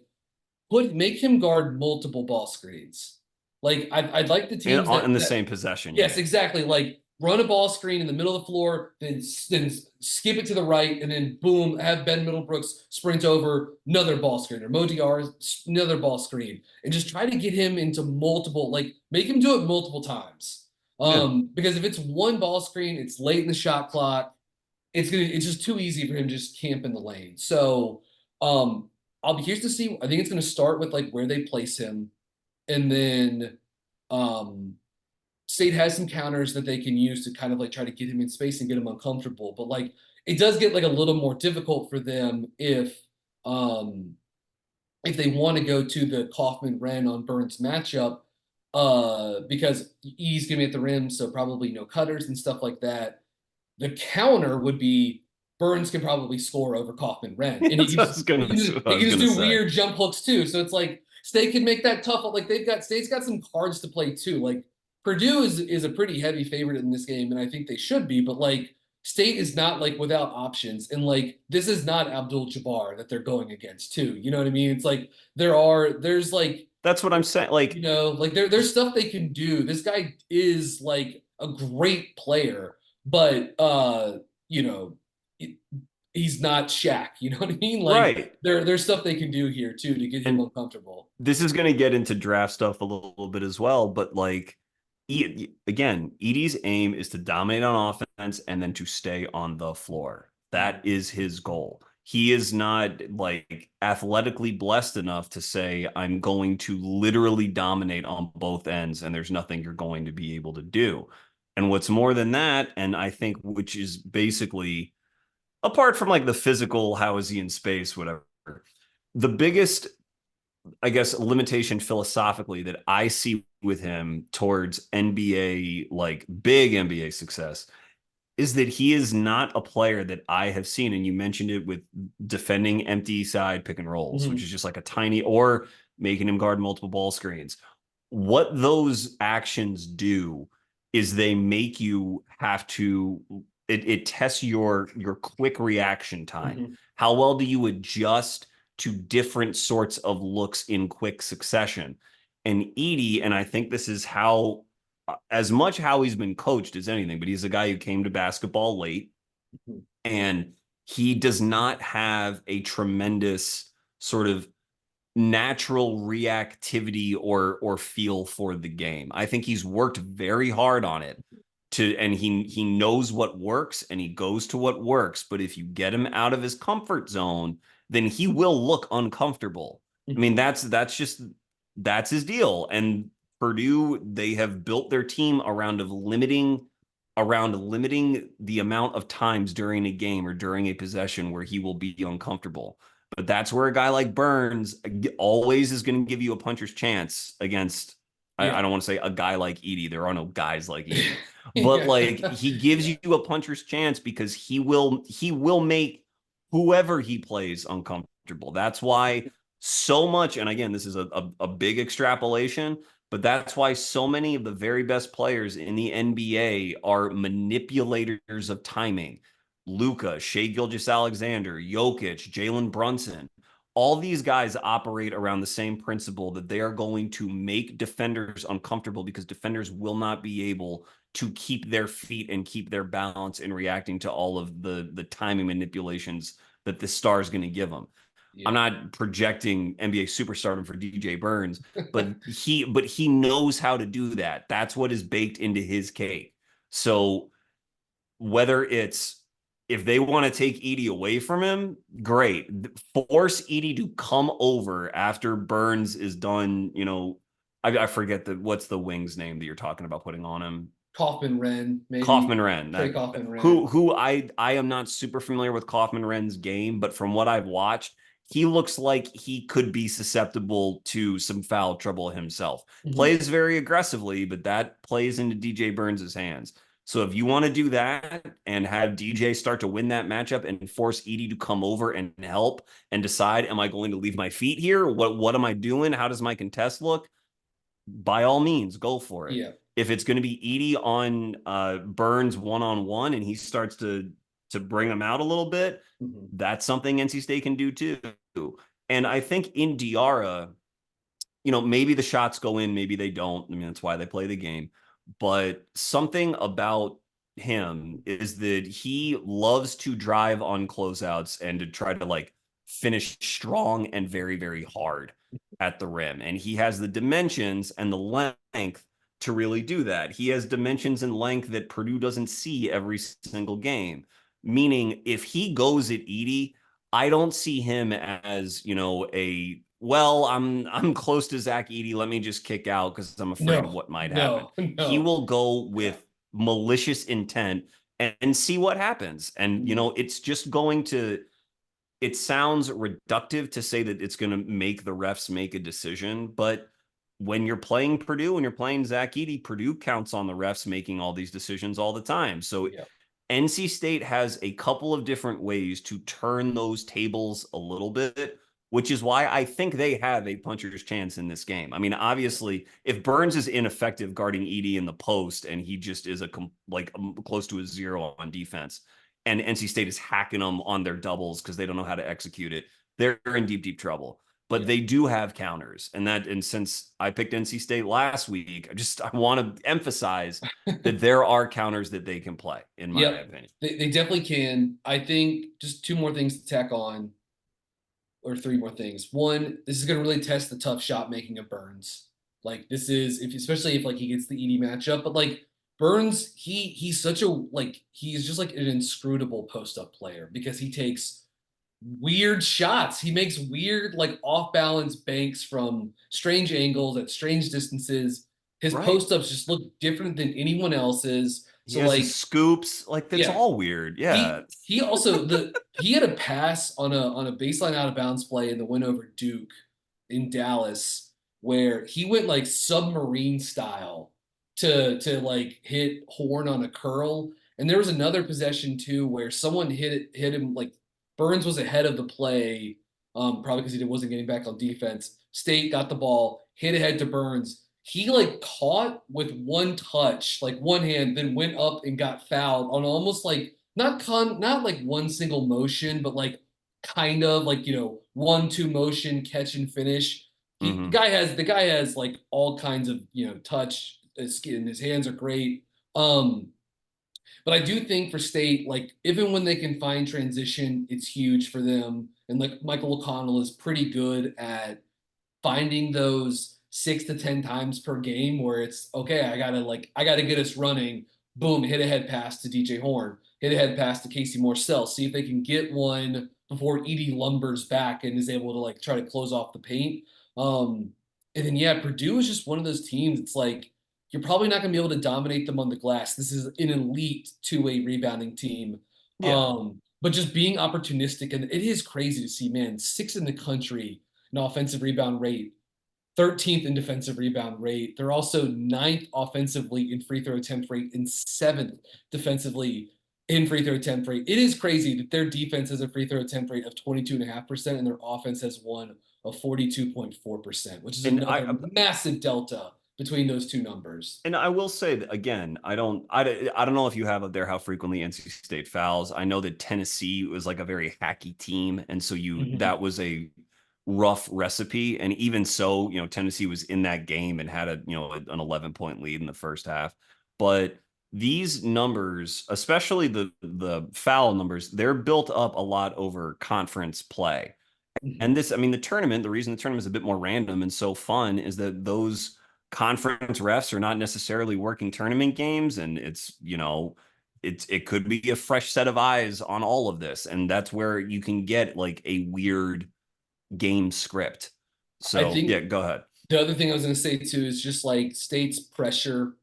make him guard multiple ball screens. Like I'd like the teams in the that same possession. yes, Yeah. exactly. Like run a ball screen in the middle of the floor, then skip it to the right, and then boom, have Ben Middlebrooks sprint over another ball screen or Modiar another ball screen, and just try to get him into multiple, like make him do it multiple times. Yeah. Because if it's one ball screen, it's late in the shot clock. It's just too easy for him to just camp in the lane. So I'll be curious to see. I think it's gonna start with like where they place him, and then um State has some counters that they can use to kind of like try to get him in space and get him uncomfortable. But like it does get like a little more difficult for them if they want to go to the Kaufman-Wren on Burns matchup, because he's gonna be at the rim, so probably no cutters and stuff like that. The counter would be Burns can probably score over Kaufman-Wren, and That's what I was he can just gonna do say. weird jump hooks too. So it's like State can make that tough. Like State's got some cards to play too. Like Purdue is a pretty heavy favorite in this game, and I think they should be. But like State is not like without options, and like this is not Abdul-Jabbar that they're going against too. You know what I mean? It's like there's like That's what I'm saying. Like, like there's stuff they can do. This guy is like a great player, but he's not Shaq. You know what I mean? Like right. there's stuff they can do here too to get him And uncomfortable. this is going to get into draft stuff a little bit as well, but like again, Edie's aim is to dominate on offense and then to stay on the floor. That is his goal. He is not like athletically blessed enough to say, I'm going to literally dominate on both ends and there's nothing you're going to be able to do. And what's more than that, and I think which is basically apart from like the physical, how is he in space, whatever, the biggest, I guess, limitation philosophically that I see with him towards NBA, like big NBA success, is that he is not a player that I have seen. And you mentioned it with defending empty side pick and rolls, which is just like a tiny, or making him guard multiple ball screens. What those actions do is they make you have to, it tests your quick reaction time. How well do you adjust to different sorts of looks in quick succession? And Edey, and I think this is how, as much how he's been coached as anything, but he's a guy who came to basketball late, and he does not have a tremendous sort of natural reactivity or feel for the game. I think he's worked very hard on it and he knows what works and he goes to what works. But if you get him out of his comfort zone, then he will look uncomfortable. I mean, that's his deal. And Purdue, they have built their team around limiting the amount of times during a game or during a possession where he will be uncomfortable. But that's where a guy like Burns always is going to give you a puncher's chance against. I don't want to say a guy like Edey. There are no guys like Edey, but like he gives you a puncher's chance because he will make whoever he plays uncomfortable. That's why so much. And again, this is a big extrapolation, but that's why so many of the very best players in the NBA are manipulators of timing. Luka, Shai Gilgeous-Alexander, Jokic, Jalen Brunson, all these guys operate around the same principle that they are going to make defenders uncomfortable because defenders will not be able to keep their feet and keep their balance in reacting to all of the timing manipulations that the star is going to give them. Yeah. I'm not projecting NBA superstardom for DJ Burns, but he knows how to do that. That's what is baked into his cake. So whether it's, if they want to take Edey away from him, great. Force Edey to come over after Burns is done. I forget what's the wing's name that you're talking about putting on him. Kaufman-Wren, maybe. Kaufman-Wren. Kaufman-Wren. Who I am not super familiar with Kaufman-Wren's game, but from what I've watched, he looks like he could be susceptible to some foul trouble himself. Plays very aggressively, but that plays into DJ Burns' hands. So if you want to do that and have DJ start to win that matchup and force Edey to come over and help and decide, am I going to leave my feet here? What am I doing? How does my contest look? By all means, go for it. Yeah. If it's going to be Edey on Burns one-on-one and he starts to bring him out a little bit, that's something NC State can do too. And I think in Diarra, maybe the shots go in, maybe they don't. I mean, that's why they play the game. But something about him is that he loves to drive on closeouts and to try to like finish strong and very, very hard at the rim. And he has the dimensions and the length to really do that. He has dimensions and length that Purdue doesn't see every single game. Meaning, if he goes at Edey, I don't see him as, I'm close to Zach Edey. Let me just kick out because I'm afraid of No, what might happen. no, He no. will go with malicious intent and see what happens. And, Mhm. it's just going to, it sounds reductive to say that it's going to make the refs make a decision, but when you're playing Purdue, when you're playing Zach Edey, Purdue counts on the refs making all these decisions all the time. So Yeah. NC State has a couple of different ways to turn those tables a little bit, which is why I think they have a puncher's chance in this game. I mean, obviously, if Burns is ineffective guarding Edey in the post and he just is close to a zero on defense, and NC State is hacking them on their doubles because they don't know how to execute it, they're in deep, deep trouble. But Yeah. they do have counters, and since I picked NC State last week, I want to emphasize that there are counters that they can play, in my Yep. opinion. They definitely can. I think just two more things to tack on, or three more things. One, this is going to really test the tough shot making of Burns. Like this is if especially if like he gets the Edey matchup, but like Burns, he's such a he's just like an inscrutable post up player because he takes weird shots. He makes weird like off balance banks from strange angles at strange distances. His Right. post ups just look different than anyone else's. He So has his like scoops. Like, that's yeah, all weird. Yeah. he also he had a pass on a baseline out of bounds play in the win over Duke in Dallas where he went like submarine style to like hit Horn on a curl. And there was another possession too where someone hit him like Burns was ahead of the play, probably because he wasn't getting back on defense. State got the ball, hit ahead to Burns. He like caught with one touch, like one hand, then went up and got fouled on almost like not like one single motion, but like kind of like 1-2 motion catch and finish. Mm-hmm. The guy has like all kinds of touch. His skin, his hands are great. Um, but I do think for State, like even when they can find transition, it's huge for them. And like Michael O'Connell is pretty good at finding those 6 to 10 times per game where it's okay. I gotta get us running. Boom, hit a head pass to DJ Horn, hit a head pass to Casey Morcell. See if they can get one before Edey lumbers back and is able to like try to close off the paint. Um, and then yeah, Purdue is just one of those teams. It's like you're probably not going to be able to dominate them on the glass. This is an elite two-way rebounding team. Yeah. But just being opportunistic, and it is crazy to see, man, sixth in the country in offensive rebound rate, 13th in defensive rebound rate. They're also ninth offensively in free throw attempt rate and seventh defensively in free throw attempt rate. It is crazy that their defense has a free throw attempt rate of 22.5% and their offense has one of 42.4%, which is And another massive delta between those two numbers. I will say that again, I don't know if you have up there how frequently NC State fouls. I know that Tennessee was like a very hacky team, and so Mhm. that was a rough recipe. And even so, Tennessee was in that game and had an 11-point lead in the first half. But these numbers, especially the foul numbers, they're built up a lot over conference play. And Mhm. this, I mean, the reason the tournament is a bit more random and so fun is that those conference refs are not necessarily working tournament games. And it could be a fresh set of eyes on all of this. And that's where you can get like a weird game script. I So yeah, think go ahead. the other thing I was going to say too is just like State's pressure,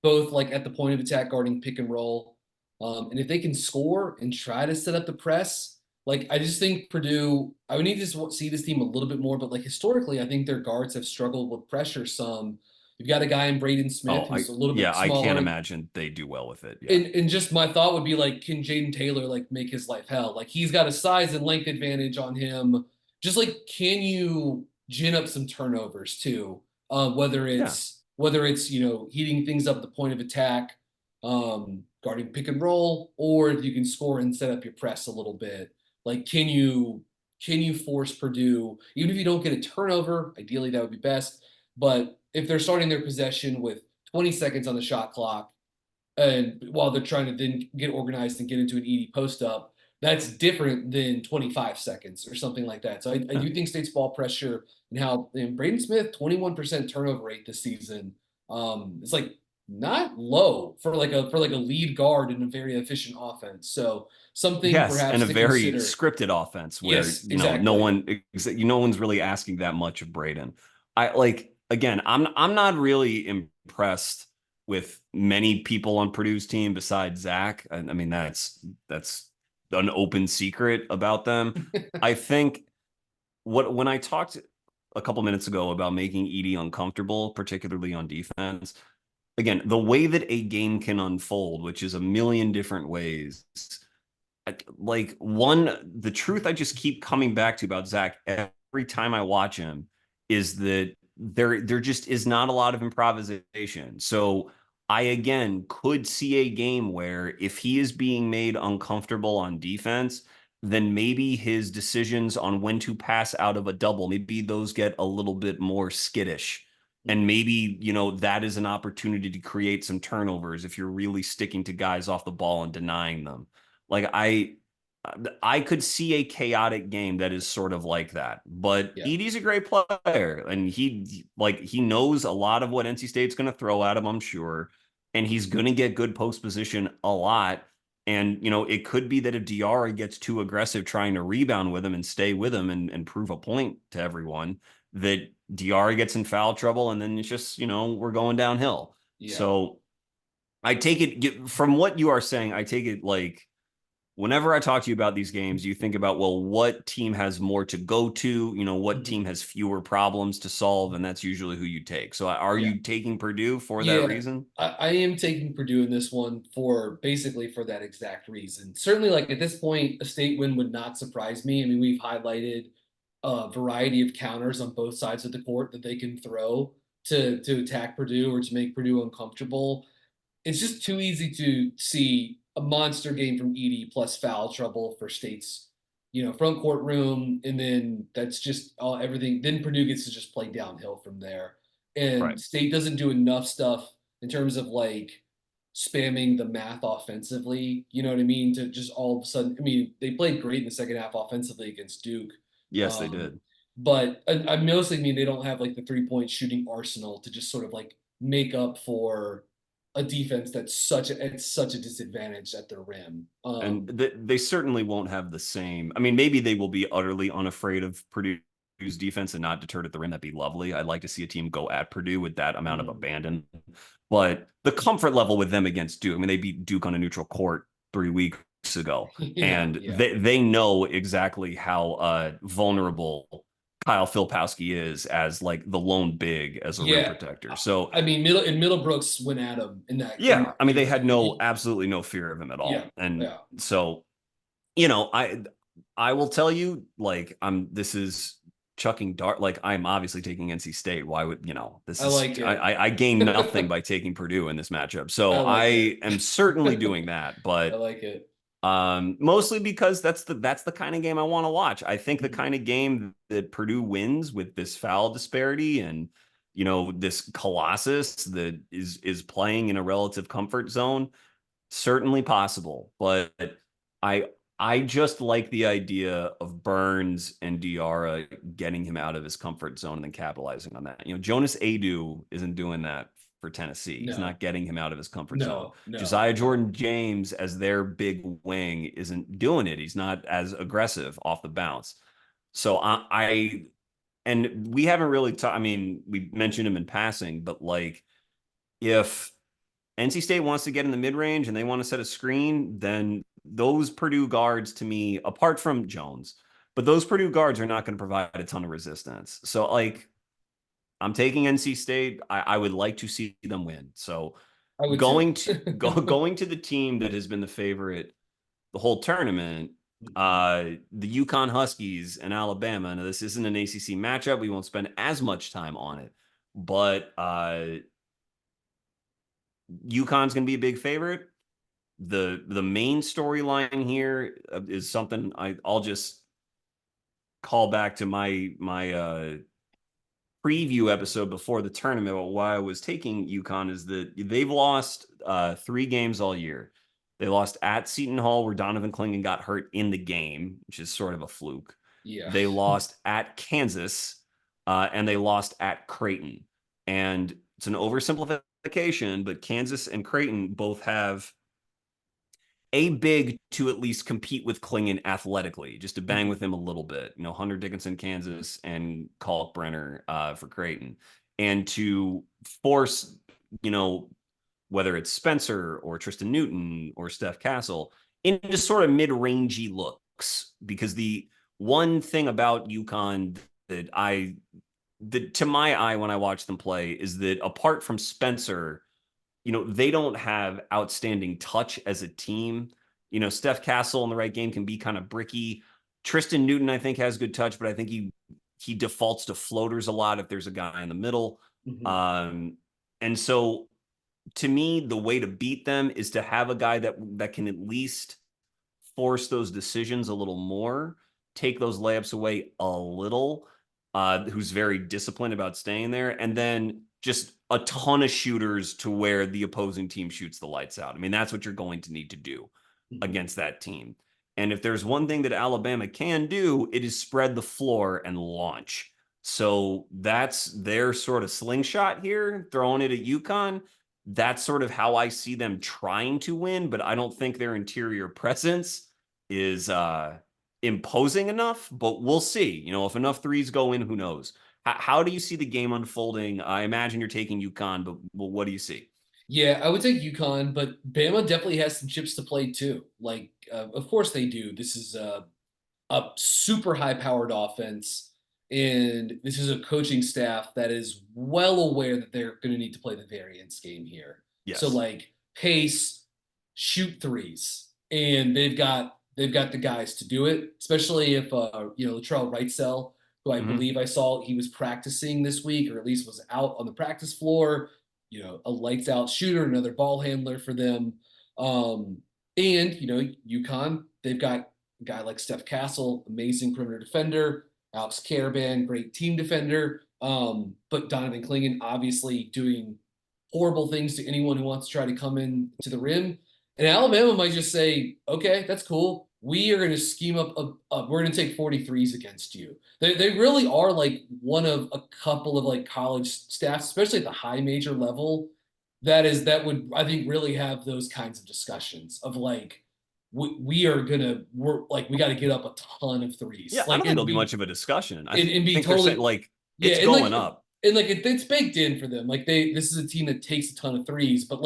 both like at the point of attack guarding pick and roll. And if they can score and try to set up the press, like I just think Purdue, I would need to see this team a little bit more, but like historically, I think their guards have struggled with pressure some. You've got a guy in Braden Smith Oh, who's a little bit I can't smaller. imagine they do well with it. Yeah. And just my thought would be like, can Jaden Taylor like make his life hell? Like he's got a size and length advantage on him. Just like, can you gin up some turnovers too? Yeah. Whether it's heating things up the point of attack, guarding pick and roll, or if you can score and set up your press a little bit. Like, can you force Purdue, even if you don't get a turnover, ideally that would be best. But if they're starting their possession with 20 seconds on the shot clock, and while they're trying to then get organized and get into an Edey post up, that's different than 25 seconds or something like that. So I do think State's ball pressure and how and Braden Smith, 21% turnover rate this season. It's like not low for like a lead guard in a very efficient offense. So something Yes, and perhaps a to very consider. scripted offense where, Yes, no exactly. one, no one's really asking that much of Braden. I like, again, I'm not really impressed with many people on Purdue's team besides Zach. I mean, that's an open secret about them. I think when I talked a couple minutes ago about making Edey uncomfortable, particularly on defense, again, the way that a game can unfold, which is a million different ways, like the truth I just keep coming back to about Zach every time I watch him is that there just is not a lot of improvisation. So I again could see a game where if he is being made uncomfortable on defense, then maybe his decisions on when to pass out of a double, maybe those get a little bit more skittish. And maybe, that is an opportunity to create some turnovers if you're really sticking to guys off the ball and denying them. Like I could see a chaotic game that is sort of like that. But Yeah. Edey's a great player, and he knows a lot of what NC State's going to throw at him, I'm sure, and he's going to get good post position a lot. And it could be that if Diarra gets too aggressive trying to rebound with him and stay with him and prove a point to everyone, that Diarra gets in foul trouble, and then it's just we're going downhill. Yeah. So I take it from what you are saying. I take it like whenever I talk to you about these games, you think about, well, what team has more to go to? What Mhm. team has fewer problems to solve? And that's usually who you take. So are Yeah. you taking Purdue for that Yeah, reason? I am taking Purdue in this one for basically for that exact reason. Certainly, like at this point, a state win would not surprise me. I mean, we've highlighted a variety of counters on both sides of the court that they can throw to attack Purdue or to make Purdue uncomfortable. It's just too easy to see a monster game from Edey plus foul trouble for State's, front court room, and then that's just all everything. Then Purdue gets to just play downhill from there, Right. and State doesn't do enough stuff in terms of like spamming the math offensively. You know what I mean? To just all of a sudden, I mean, they played great in the second half offensively against Duke, Yes, they um, did. but I mostly mean they don't have like the 3-point shooting arsenal to just sort of like make up for a defense that's such a disadvantage at the rim. And they certainly won't have the same. I mean, maybe they will be utterly unafraid of Purdue's defense and not deterred at the rim. That'd be lovely. I'd like to see a team go at Purdue with that amount of Mm. abandon. But the comfort level with them against Duke, I mean, they beat Duke on a neutral court 3 weeks ago, Yeah, and yeah, they know exactly how vulnerable Kyle Filipowski is as like the lone big as a rim yeah. protector. So I mean, Middlebrooks went at him in that in yeah, that I mean, they game. had no absolutely no fear of him at Yeah, all, and yeah. so I will tell you, like, this is chucking dart. Like, I'm obviously taking NC State. Why would, this I is, like it. I gain nothing by taking Purdue in this matchup. So I like it. I am certainly doing that, I but like it. mostly because that's the kind of game I want to watch. I think the Mhm. kind of game that Purdue wins with this foul disparity and, this colossus that is playing in a relative comfort zone, certainly possible, but I I just like the idea of Burns and Diarra getting him out of his comfort zone and then capitalizing on that. Jonas Adu isn't doing that for Tennessee. He's No, not getting him out of his comfort zone. no, no, Josiah no. Jordan James as their big wing isn't doing it. He's not as aggressive off the bounce. So and we haven't really talked. I mean, we mentioned him in passing, but like if NC State wants to get in the mid range and they want to set a screen, then those Purdue guards, to me, apart from Jones, but those Purdue guards are not going to provide a ton of resistance. So, like, I'm taking NC State. I would like to see them win. So, I would too. going to the team that has been the favorite the whole tournament, the UConn Huskies and Alabama. Now, this isn't an ACC matchup. We won't spend as much time on it, but UConn's going to be a big favorite. The main storyline here is something I'll just call back to my preview episode before the tournament about why I was taking UConn is that they've lost 3 games all year. They lost at Seton Hall, where Donovan Clingan got hurt in the game, which is sort of a fluke. Yeah. They lost at Kansas, and they lost at Creighton. And it's an oversimplification, but Kansas and Creighton both have a big to at least compete with Clingan athletically, just to bang with him a little bit. Hunter Dickinson, Kansas, and Kalkbrenner for Creighton. And to force, whether it's Spencer or Tristen Newton or Steph Castle into sort of mid-rangey looks. Because the one thing about UConn that to my eye when I watch them play is that apart from Spencer, they don't have outstanding touch as a team. Steph Castle in the right game can be kind of bricky. Tristen Newton, I think, has good touch, but I think he defaults to floaters a lot if there's a guy in the middle. And so to me, the way to beat them is to have a guy that can at least force those decisions a little more, take those layups away a little, who's very disciplined about staying there, and then just a ton of shooters to where the opposing team shoots the lights out. I mean, that's what you're going to need to do against that team. And if there's one thing that Alabama can do, it is spread the floor and launch. So that's their sort of slingshot here, throwing it at UConn. That's sort of how I see them trying to win, but I don't think their interior presence is imposing enough, but we'll see. If enough threes go in, who knows? How do you see the game unfolding? I imagine you're taking UConn, but what do you see? Yeah, I would take UConn, but Bama definitely has some chips to play too. Of course they do. This is a super high-powered offense, and this is a coaching staff that is well aware that they're going to need to play the variance game here. Yes. So pace, shoot threes, and they've got the guys to do it. Especially if Latrell Wrightsell, who I believe I saw he was practicing this week, or at least was out on the practice floor. A lights out shooter, another ball handler for them. And UConn, they've got a guy like Steph Castle, amazing perimeter defender, Alex Karaban, great team defender. But Donovan Clingan obviously doing horrible things to anyone who wants to try to come in to the rim. And Alabama might just say, okay, that's cool. We are going to scheme up. We're going to take 43s against you. They really are one of a couple of college staffs, especially at the high major level, that would, I think, really have those kinds of discussions of we are gonna work, we got to get up a ton of threes. Yeah, I don't think it'll be much of a discussion. I and be think totally it's going up, and it's baked in for them. This is a team that takes a ton of threes, but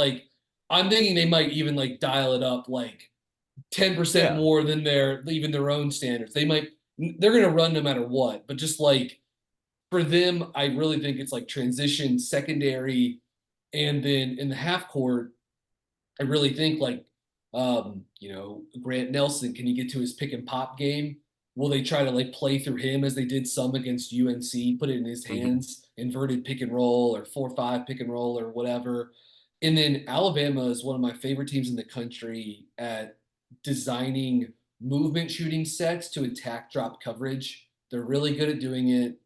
I'm thinking they might even dial it up 10% more than even their own standards. They're going to run no matter what, but just for them, I really think it's transition, secondary, and then in the half court, I really think Grant Nelson, can he get to his pick and pop game? Will they try to play through him as they did some against UNC, put it in his hands, inverted pick and roll or 4-5 pick and roll or whatever? And then Alabama is one of my favorite teams in the country at designing movement shooting sets to attack drop coverage. They're really good at doing it.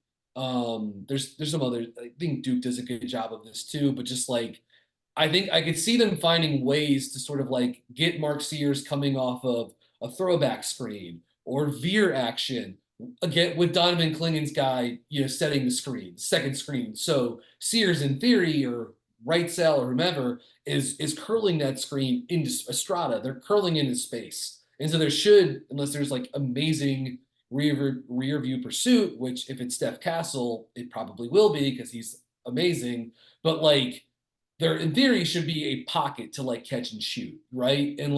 There's some other, I think Duke does a good job of this too, but just I think I could see them finding ways to sort of get Mark Sears coming off of a throwback screen or veer action again with Donovan Clingan's guy, setting the screen, second screen. So Sears in theory, or Wrightsell or whomever is curling that screen into Estrada. They're curling into space. And so there should, unless there's amazing rear view pursuit, which if it's Steph Castle, it probably will be because he's amazing. But there in theory should be a pocket to catch and shoot, right? And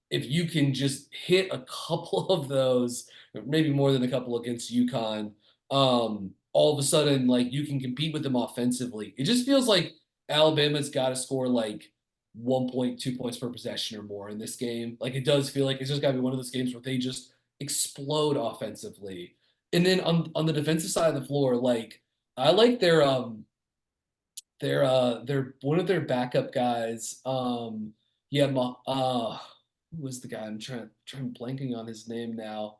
if you can just hit a couple of those, maybe more than a couple against UConn, all of a sudden you can compete with them offensively. It just feels like Alabama's got to score 1.2 points per possession or more in this game. It does feel like it's just got to be one of those games where they just explode offensively. And then on the defensive side of the floor, I like their one of their backup guys. Who was the guy? I'm trying blanking on his name now.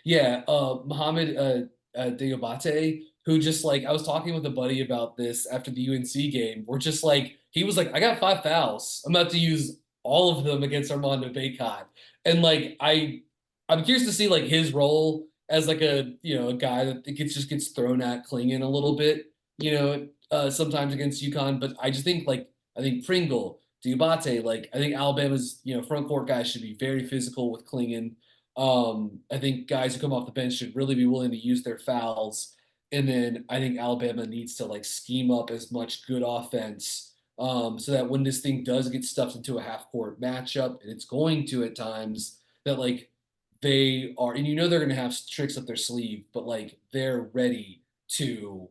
Yeah, Mohamed Diabate, who just like I was talking with a buddy about this after the UNC game. We're just like he was like, I got 5 fouls. I'm about to use all of them against Armando Bacot. And like I'm curious to see like his role as like a a guy that just gets thrown at Klingan a little bit, sometimes against UConn. But I just think like I think Pringle, Diabate, like I think Alabama's front court guys should be very physical with Klingan. I think guys who come off the bench should really be willing to use their fouls. And then I think Alabama needs to like scheme up as much good offense so that when this thing does get stuffed into a half court matchup, and it's going to at times, that like they are, and they're going to have tricks up their sleeve, but like they're ready to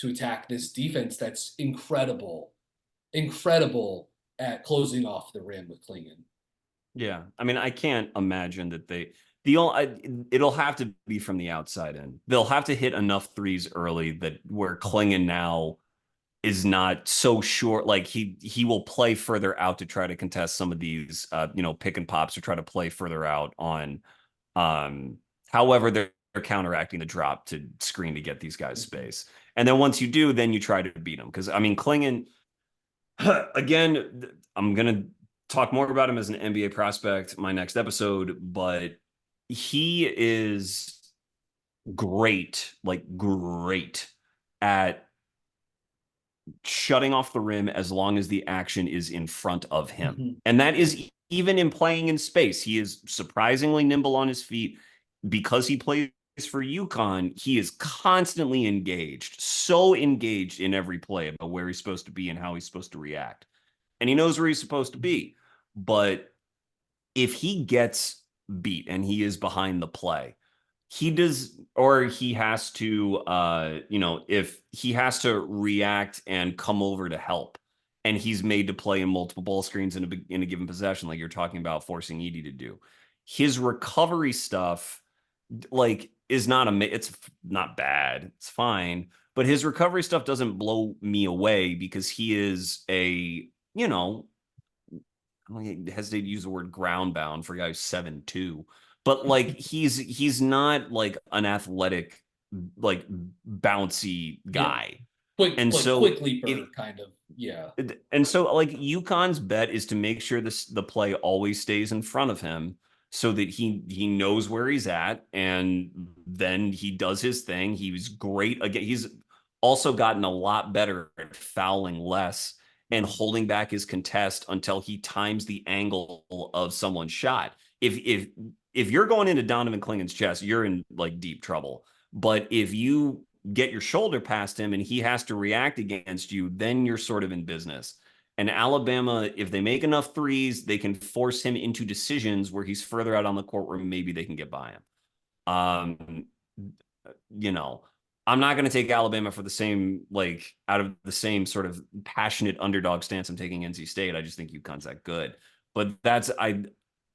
attack this defense that's incredible at closing off the rim with Klingan. Yeah, I mean, I can't imagine that it'll have to be from the outside in. They'll have to hit enough threes early that where Klingan now is not so sure. Like he will play further out to try to contest some of these, pick and pops, or try to play further out on. However, they're counteracting the drop to screen to get these guys space, and then once you do, then you try to beat them. Because I mean, Klingan, again, I'm gonna talk more about him as an NBA prospect my next episode, but he is great at shutting off the rim as long as the action is in front of him. Mm-hmm. And that is even in playing in space. He is surprisingly nimble on his feet because he plays for UConn. He is constantly engaged, so engaged in every play about where he's supposed to be and how he's supposed to react. And he knows where he's supposed to be. But if he gets beat and he is behind the play, he does, or he has to, if he has to react and come over to help, and he's made to play in multiple ball screens in a given possession, like you're talking about forcing Edey to do, his recovery stuff, like, is not it's not bad. It's fine. But his recovery stuff doesn't blow me away because he is I hesitate to use the word ground bound for a guy who's 7'2", but like he's not like an athletic, like bouncy guy. Quick leaper kind of. Yeah. And so like UConn's bet is to make sure the play always stays in front of him so that he knows where he's at, and then he does his thing. He was great again. He's also gotten a lot better at fouling less and holding back his contest until he times the angle of someone's shot. If you're going into Donovan Clingan's chest, you're in like deep trouble. But if you get your shoulder past him and he has to react against you, then you're sort of in business. And Alabama, if they make enough threes, they can force him into decisions where he's further out on the court where maybe they can get by him. I'm not going to take Alabama for the same, like, out of the same sort of passionate underdog stance I'm taking NC State. I just think UConn's that good. But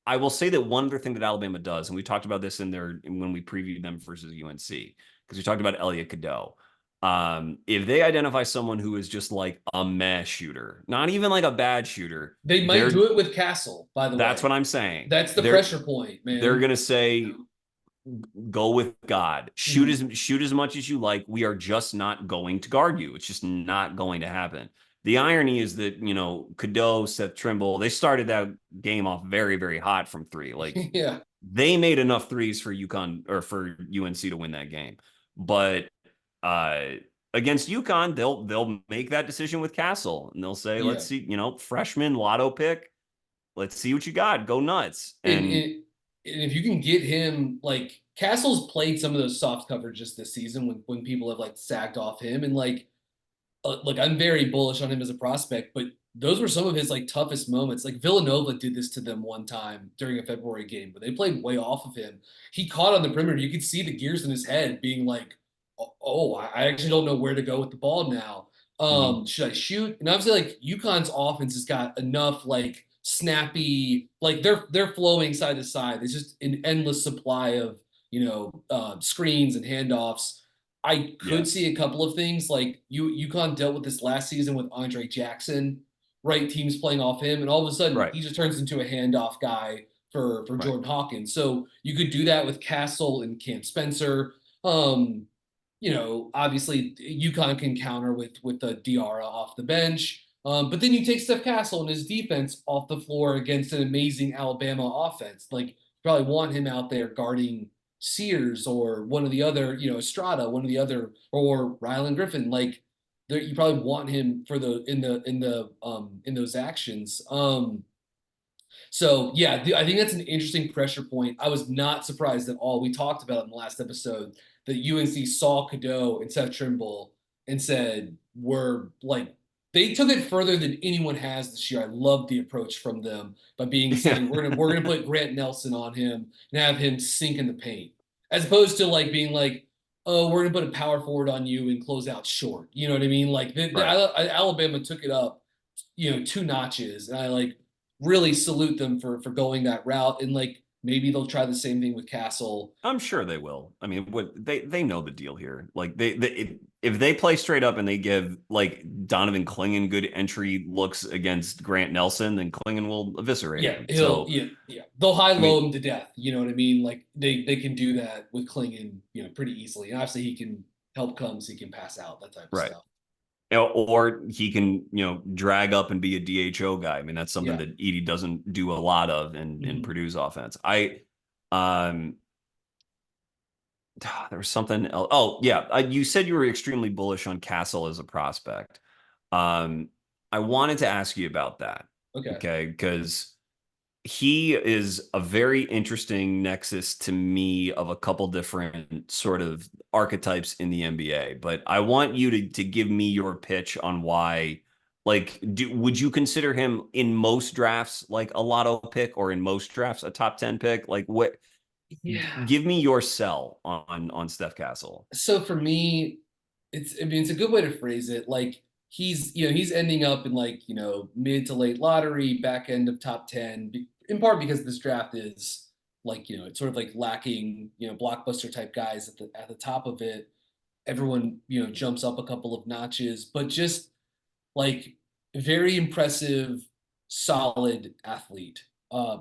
I will say that one other thing that Alabama does, and we talked about this when we previewed them versus UNC, because we talked about Elliot Cadeau. If they identify someone who is just like a meh shooter, not even like a bad shooter, they might do it with Castle, by the way. That's what I'm saying. That's the pressure point, man. They're going to say, go with God. Shoot as much as you like. We are just not going to guard you. It's just not going to happen. The irony is that, Cadeau, Seth Trimble, they started that game off very, very hot from three. Like, yeah, they made enough threes for UConn or for UNC to win that game. But against UConn, they'll make that decision with Castle, and they'll say, let's see, freshman lotto pick. Let's see what you got. Go nuts. And if you can get him, like, Castle's played some of those soft coverages this season when people have like sagged off him, and like I'm very bullish on him as a prospect, but those were some of his like toughest moments. Like Villanova did this to them one time during a February game, but they played way off of him. He caught on the perimeter. You could see the gears in his head being like, oh, I actually don't know where to go with the ball now. Should I shoot? And obviously, like, UConn's offense has got enough like snappy, like they're flowing side to side. It's just an endless supply of screens and handoffs. I could see a couple of things, like UConn dealt with this last season with Andre Jackson, right? Teams playing off him, and all of a sudden he just turns into a handoff guy for Right. Jordan Hawkins. So you could do that with Castle and Cam Spencer. Obviously UConn can counter with the Diarra off the bench. But then you take Steph Castle and his defense off the floor against an amazing Alabama offense. Like, you probably want him out there guarding Sears or one of the other, Estrada, one of the other, or Rylan Griffin. Like, you probably want him for the in those actions. So yeah, I think that's an interesting pressure point. I was not surprised at all. We talked about it in the last episode that UNC saw Cadeau and Seth Trimble and said, we're like, they took it further than anyone has this year. I love the approach from them by saying we're gonna put Grant Nelson on him and have him sink in the paint, as opposed to like being like, oh, we're gonna put a power forward on you and close out short. You know what I mean? Like Alabama took it up, 2 notches, and I like really salute them for going that route. And like maybe they'll try the same thing with Castle. I'm sure they will. I mean, what they know the deal here. Like if they play straight up and they give like Donovan Clingan good entry looks against Grant Nelson, then Clingan will eviscerate him. So They'll high I mean, low him to death. You know what I mean? Like they can do that with Clingan, pretty easily. And obviously he can help comes, he can pass out, that type of right. stuff. Or he can, drag up and be a DHO guy. I mean, that's something Yeah. that Edey doesn't do a lot of in Purdue's offense. Um, there was something else. Oh, yeah. You said you were extremely bullish on Castle as a prospect. I wanted to ask you about that. Okay. Okay. Because he is a very interesting nexus to me of a couple different sort of archetypes in the NBA. But I want you to give me your pitch on why. Like, would you consider him in most drafts like a lotto pick, or in most drafts a top 10 pick? Like, what? Yeah. Give me your sell on Steph Castle. So for me, it's a good way to phrase it. Like he's ending up in like, mid to late lottery, back end of top 10, in part because this draft is like, it's sort of like lacking, blockbuster type guys at the top of it. Everyone, jumps up a couple of notches, but just like very impressive, solid athlete,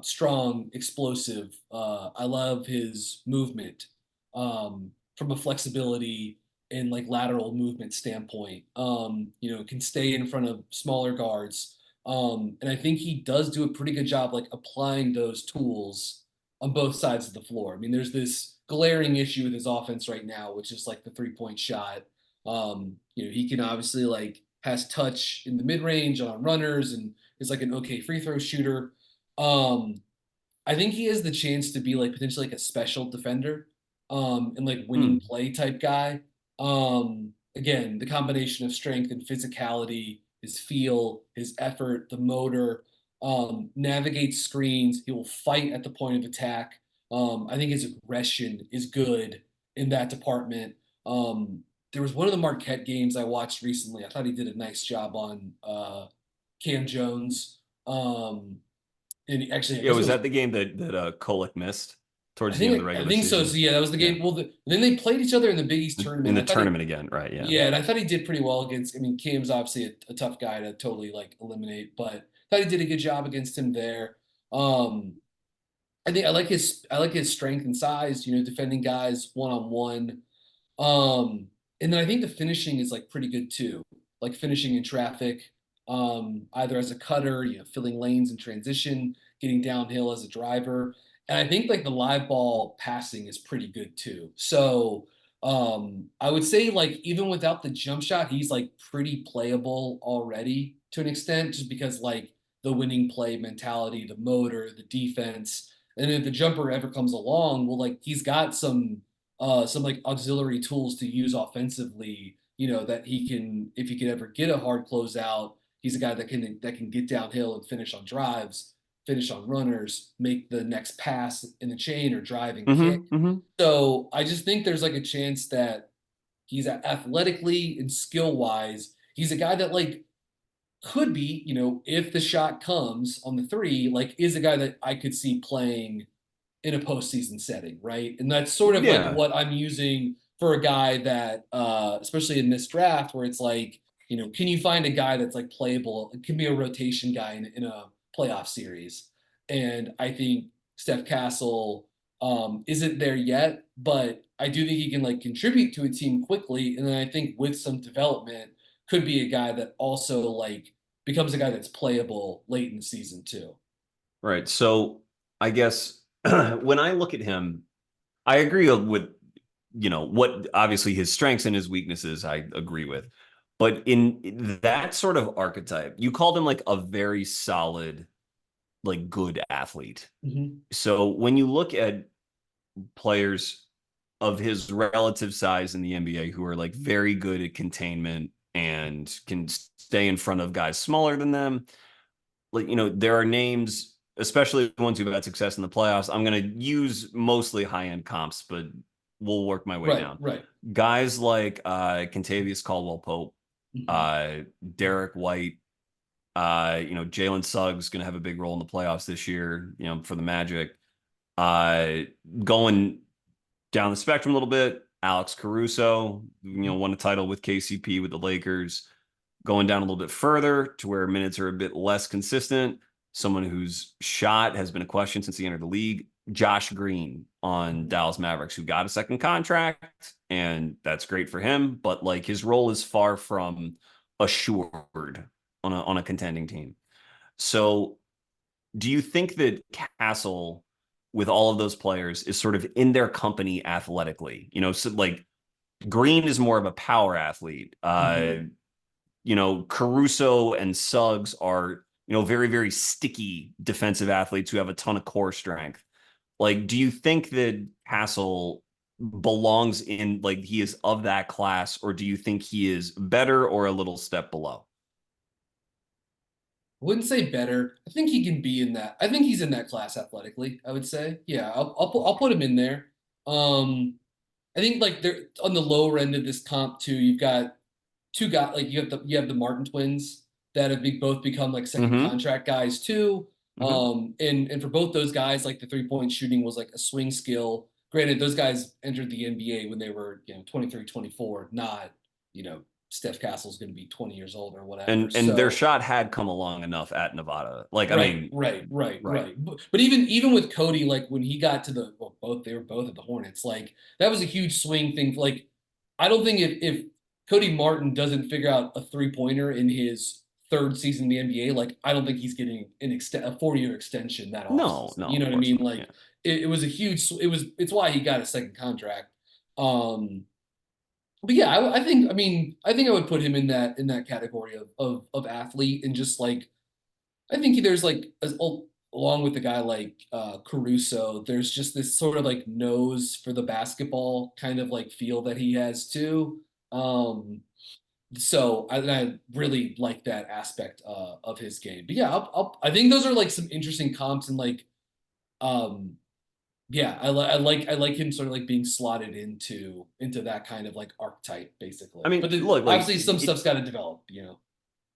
strong, explosive. I love his movement, from a flexibility and like lateral movement standpoint. Can stay in front of smaller guards. And I think he does do a pretty good job like applying those tools on both sides of the floor. I mean, there's this glaring issue with his offense right now, which is like the 3-point shot. He can obviously like has touch in the mid range on runners and is like an okay free throw shooter. I think he has the chance to be like potentially like a special defender, and like winning play type guy. Again, the combination of strength and physicality, his feel, his effort, the motor, navigates screens. He will fight at the point of attack. I think his aggression is good in that department. There was one of the Marquette games I watched recently. I thought he did a nice job on Cam Jones. And actually, I Yeah, guess it was was. that the game that Kolek missed I towards the end of the think I regular think so. So season? yeah, that was the Yeah, game. Well, then they played each other in the Big East in tournament. the I thought he, tournament again, right? Yeah. yeah, and I thought he did pretty well against. I mean, Cam's obviously a tough guy to totally like eliminate, but I thought he did a good job against him there. Um, I think I like his strength and size. Defending guys one on one. And then I think the finishing is like pretty good too. Like finishing in traffic, either as a cutter, filling lanes in transition, getting downhill as a driver. And I think like the live ball passing is pretty good too. So I would say like even without the jump shot, he's like pretty playable already to an extent, just because like the winning play mentality, the motor, the defense. And if the jumper ever comes along, well, like he's got some like auxiliary tools to use offensively, that he can, if he could ever get a hard closeout, he's a guy that can get downhill and finish on drives, finish on runners, make the next pass in the chain or drive and kick. Mm-hmm. So I just think there's like a chance that he's athletically and skill wise, he's a guy that like could be, if the shot comes on the three, like is a guy that I could see playing in a postseason setting, right? And that's sort of like Yeah. what I'm using for a guy that, especially in this draft, where it's like, can you find a guy that's like playable? It can be a rotation guy in a playoff series. And I think Steph Castle isn't there yet, but I do think he can like contribute to a team quickly. And then I think with some development could be a guy that also like becomes a guy that's playable late in the season too. Right. So I guess when I look at him, I agree with, what obviously his strengths and his weaknesses, I agree with. But in that sort of archetype, you called him like a very solid, like good athlete. Mm-hmm. So when you look at players of his relative size in the NBA who are like very good at containment and can stay in front of guys smaller than them, like, there are names, especially the ones who've had success in the playoffs. I'm going to use mostly high end comps, but we'll work my way Right, down. right. Guys like Kentavious Caldwell Pope, Mm-hmm. Derek White, Jalen Suggs going to have a big role in the playoffs this year, for the Magic. Uh, Going down the spectrum a little bit, Alex Caruso, won a title with KCP with the Lakers. Going down a little bit further to where minutes are a bit less consistent, someone whose shot has been a question since he entered the league, Josh Green on Dallas Mavericks, who got a second contract, and that's great for him. But like his role is far from assured on a contending team. So do you think that Castle, with all of those players, is sort of in their company athletically? So like Green is more of a power athlete. Mm-hmm. Caruso and Suggs are, very, very sticky defensive athletes who have a ton of core strength. Like, do you think that Castle belongs in, like, he is of that class, or do you think he is better or a little step below? Wouldn't say better. I think he can be in that. I think he's in that class athletically. I would say, yeah, I'll put him in there. I think like they're on the lower end of this comp too. You've got two guys like you have the Martin twins that have both become like second Mm-hmm. contract guys too. Mm-hmm. And for both those guys, like the 3-point shooting was like a swing skill. Granted, those guys entered the NBA when they were 23, 24, not Steph Castle's going to be 20 years old or whatever. And their So shot had come along enough at Nevada. Like, I right, mean, right, right, right. right. But even with Cody, like when he got to they were both at the Hornets. Like that was a huge swing thing. Like I don't think if Cody Martin doesn't figure out a 3-pointer in his third season in the NBA, like I don't think he's getting a 4-year extension that No, offseason. no, You know of what I course mean? not. Like Yeah. it was a huge. It's why he got a second contract. Um, but yeah, I think I would put him in that category of athlete and just like I think there's like along with a guy like Caruso, there's just this sort of like nose for the basketball kind of like feel that he has too. Um, so I really like that aspect of his game. But yeah, I think those are like some interesting comps and like um, yeah, I like him sort of like being slotted into that kind of like archetype I basically. But mean, then look, like obviously some stuff's got to develop.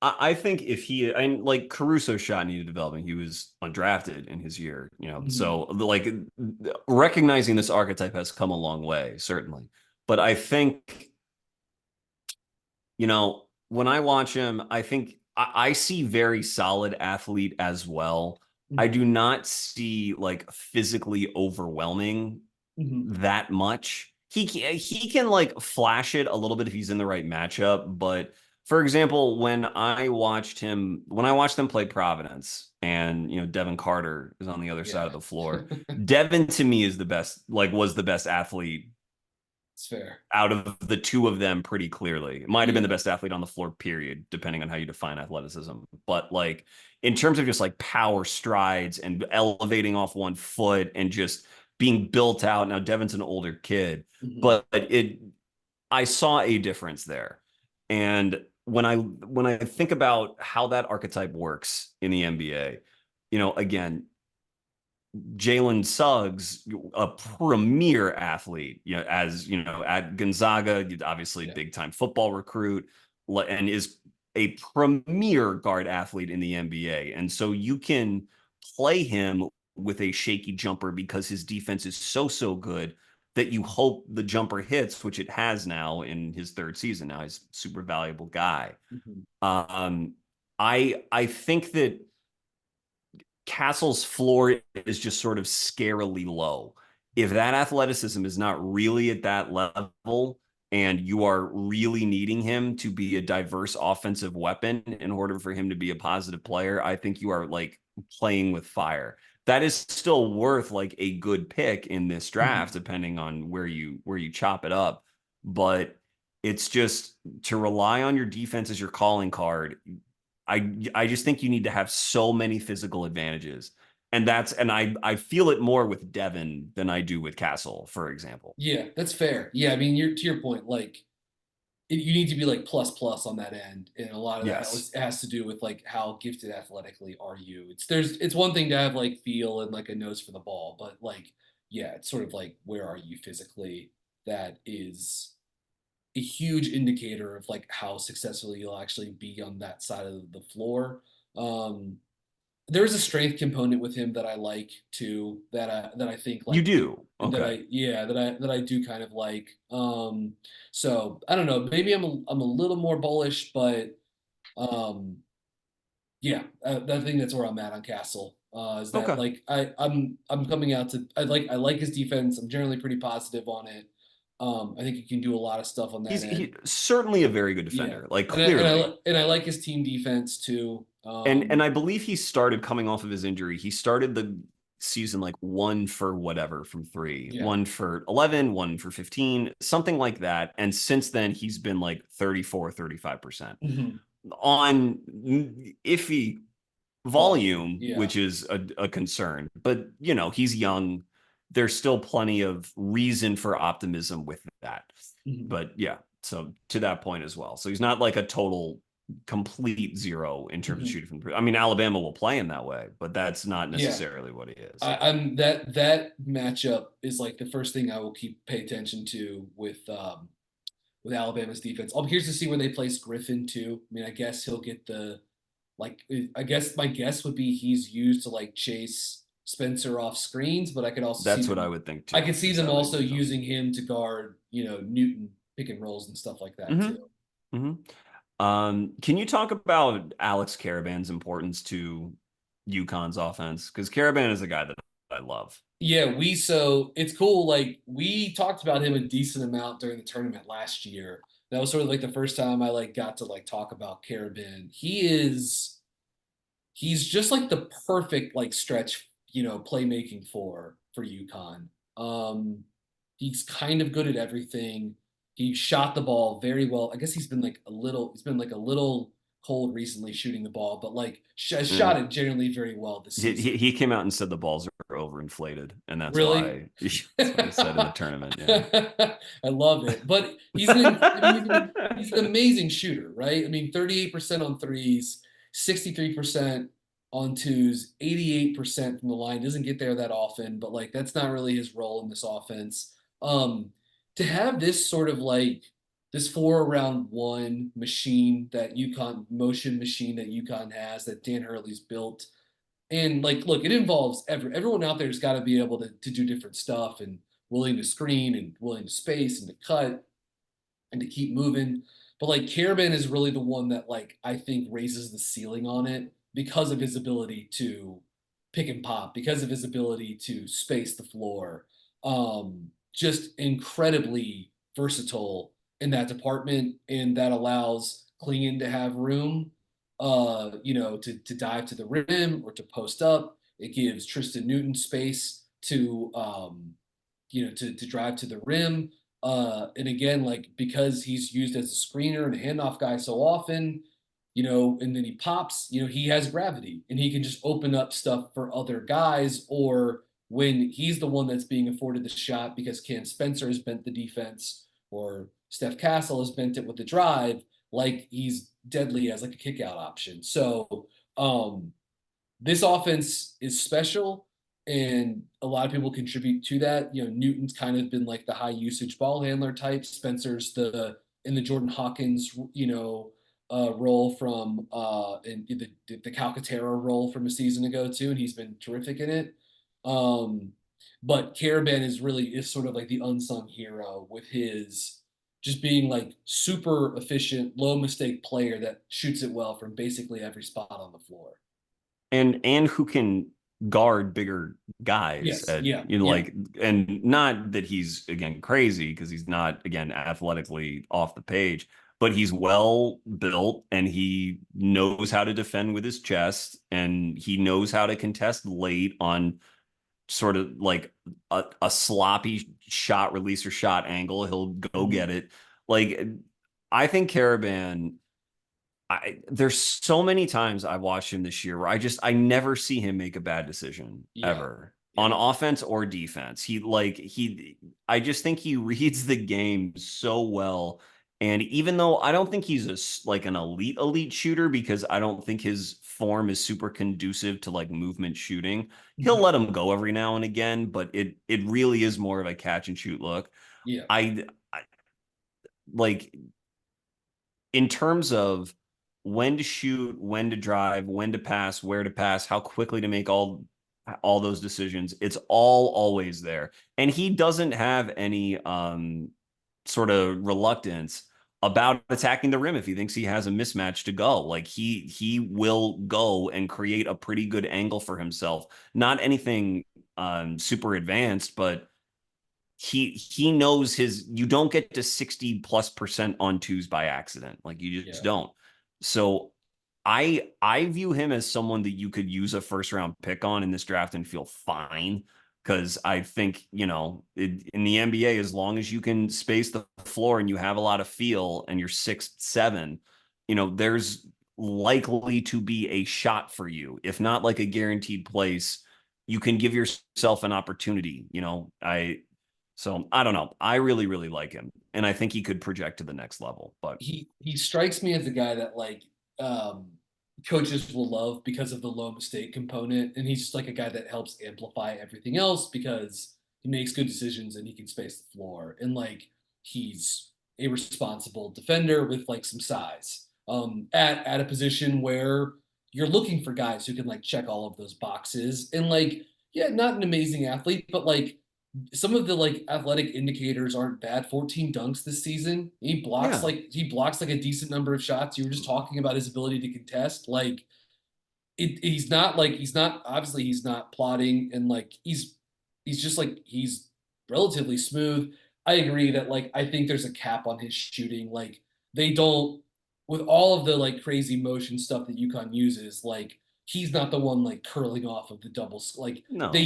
I think if he and like Caruso shot needed development, he was undrafted in his year, Mhm. So like recognizing this archetype has come a long way, certainly. But I think, when I watch him, I think I see very solid athlete as well. I Mhm. do not see like physically overwhelming Mhm. that much. He can like flash it a little bit if he's in the right matchup, but for example, when I watched them play Providence and Devin Carter is on the other side Yeah, of the floor, Devin to me is the best, like was the best athlete it's fair. out of the two of them pretty clearly. It might have been the Yeah. best athlete on the floor, period, depending on how you define athleticism. But like in terms of just like power strides and elevating off one foot and just being built out. Now Devin's an older kid, Mhm. but I saw a difference there. And when I think about how that archetype works in the NBA, again, Jalen Suggs, a premier athlete, as at Gonzaga, obviously Yeah. big time football recruit, and is a premier guard athlete in the NBA. And so you can play him with a shaky jumper because his defense is so good that you hope the jumper hits, which it has now in his third season. Now he's a super valuable guy. Mhm. Um, I think that Castle's floor is just sort of scarily low. If that athleticism is not really at that level, and you are really needing him to be a diverse offensive weapon in order for him to be a positive player, I think you are like playing with fire. That is still worth like a good pick in this draft, depending on where you chop it up. But it's just to rely on your defense as your calling card. I just think you need to have so many physical advantages. And I feel it more with Devin than I do with Castle, for example. Yeah, that's fair. Yeah, I mean, you're to your point, like you need to be like plus plus on that end, and a lot of that Yes. has to do with like how gifted athletically are you. It's one thing to have like feel and like a nose for the ball, but like yeah, it's sort of like where are you physically? That is a huge indicator of like how successful you'll actually be on that side of the floor. Um, there's a strength component with him that I like too, that I think You like do. and that Okay. I yeah that I do kind of like. So I don't know, maybe I'm a little more bullish, but um, yeah, I think that's where I'm at on Castle. Is that Okay. like I'm coming out to I like his defense. I'm generally pretty positive on it. I think he can do a lot of stuff on that He end. certainly a very good Yeah, defender, like clearly. and I like his team defense too. And I believe he started coming off of his injury. He started the season like 1 for whatever from three, Yeah. 1 for 11, 1 for 15, something like that. And since then, he's been like 34, 35% Mhm. on iffy Volume. volume, Yeah. which is a concern. But, he's young. There's still plenty of reason for optimism with that. Mhm. But yeah, so to that point as well. So he's not like a total complete zero in terms of Mhm. shooting from three. I mean, Alabama will play him that way, but that's not Yeah. necessarily what he is. I'm that matchup is like the first thing I will pay attention to with Alabama's defense. I'm curious to see where they place Griffin too. I mean, I guess he'll get the like. I guess my guess would be he's used to like chase Spencer off screens, but I could also see That's what I them. would think I too, could see is them how they also use him. using him to guard, Newton pick and rolls and stuff like that too. Mm-hmm. Mm-hmm. Can you talk about Alex Karaban's importance to UConn's offense? Because Karaban is a guy that I love. Yeah, so it's cool. Like we talked about him a decent amount during the tournament last year. That was sort of like the first time I like got to like talk about Carabin. He's just like the perfect like stretch, playmaking for UConn. He's kind of good at everything. He shot the ball very well. I guess he's been like a little cold recently shooting the ball, but like Yeah. shot it generally very well this He, season. he he came out and said the balls are overinflated, and that's Really? why that's what he said in the tournament. Yeah. I love it. But I mean, he's an amazing shooter, right? I mean, 38% on threes, 63% on twos, 88% from the line. Doesn't get there that often, but like that's not really his role in this offense. To have this sort of like this 4 around 1 machine that UConn motion machine that UConn has that Dan Hurley's built and like, look, it involves everyone out there's got to be able to do different stuff and willing to screen and willing to space and to cut and to keep moving. But like Karaban is really the one that like I think raises the ceiling on it because of his ability to pick and pop, because of his ability to space the floor. Just incredibly versatile in that department, and that allows Klingan to have room, to dive to the rim or to post up. It gives Tristen Newton space to drive to the rim. And again, like because he's used as a screener and a handoff guy so often, and then he pops, he has gravity and he can just open up stuff for other guys. Or when he's the one that's being afforded the shot because Cam Spencer has bent the defense or Steph Castle has bent it with the drive, like he's deadly as like a kick out option. So um, this offense is special and a lot of people contribute to that. Newton's kind of been like the high usage ball handler type. Spencer's in the Jordan Hawkins, role from in the Calcaterra role from a season ago too, and he's been terrific in it. Um, but Caravan is sort of like the unsung hero with his just being like super efficient, low mistake player that shoots it well from basically every spot on the floor. And who can guard bigger guys Yes. at, Yeah. you know, Yeah. like, and not that he's again crazy, because he's not again athletically off the page, but he's well built and he knows how to defend with his chest, and he knows how to contest late on sort of like a sloppy shot release or shot angle. He'll go Mhm. get it. Like, I think Caravan, there's so many times I've watched him this year where I never see him make a bad decision Yeah. ever on Yeah. offense or defense. I just think he reads the game so well. And even though I don't think he's like an elite shooter, because I don't think his form is super conducive to like movement shooting, he'll Mhm. let him go every now and again, but it really is more of a catch and shoot look. Yeah. I like, in terms of when to shoot, when to drive, when to pass, where to pass, how quickly to make all those decisions, it's all always there. And he doesn't have any sort of reluctance about attacking the rim if he thinks he has a mismatch to go. Like, he will go and create a pretty good angle for himself. Not anything super advanced, but he knows his, you don't get to 60+% on twos by accident. Like, you just Yeah. don't. So I view him as someone that you could use a first round pick on in this draft and feel fine. Because I think, you know, in the NBA, as long as you can space the floor and you have a lot of feel and you're 6'7", you know, there's likely to be a shot for you. If not like a guaranteed place, you can give yourself an opportunity. You know, so I don't know. I really, really like him, and I think he could project to the next level. But He strikes me as a guy that like um coaches will love because of the low mistake component, and he's just like a guy that helps amplify everything else because he makes good decisions and he can space the floor, and like he's a responsible defender with like some size at a position where you're looking for guys who can like check all of those boxes, and like yeah, not an amazing athlete, but like some of the like athletic indicators aren't bad. 14 dunks this season. yeah, He blocks like a decent number of shots. You were just talking about his ability to contest. Like he's not obviously he's not plotting, and like he's just like he's relatively smooth. I agree that like I think there's a cap on his shooting. Like they don't, with all of the like crazy motion stuff that UConn uses, like he's not the one like curling off of the doubles. Like no. they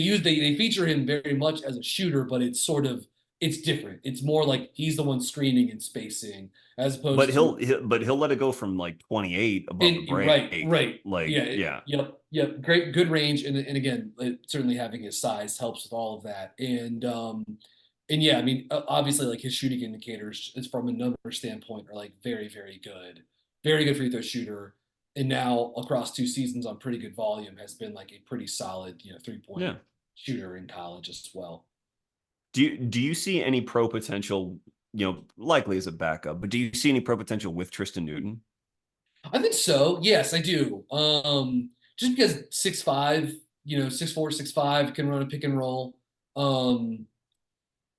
feature him very much as a shooter, but it's sort of it's different. It's more like he's the one screening and spacing as But opposed he'll, to he'll let it go from like 28 above the and right, break. right. Like, Yeah, yeah, yep. Great, good range, and again, certainly having his size helps with all of that. And yeah, I mean, obviously, like his shooting indicators, is from a number standpoint, are like very good free throw shooter. And now across 2 seasons on pretty good volume, has been like a pretty solid, 3 point yeah. shooter in college as well. Do you see any pro potential? You know, likely as a backup, but do you see any pro potential with Tristan Newton? I think so. Yes, I do. Just because 6'5", 6'4", 6'5", can run a pick and roll. Um,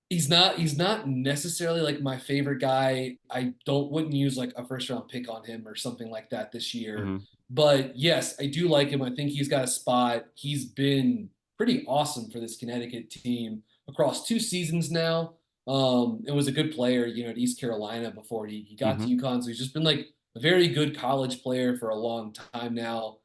he's not necessarily like my favorite guy. I don't wouldn't use like a first round pick on him or something like that this year. Mm-hmm. But yes, I do like him. I think he's got a spot. He's been pretty awesome for this Connecticut team across 2 seasons now. It was a good player, at East Carolina before he got to Mm-hmm. UConn. So he's just been like a very good college player for a long time now.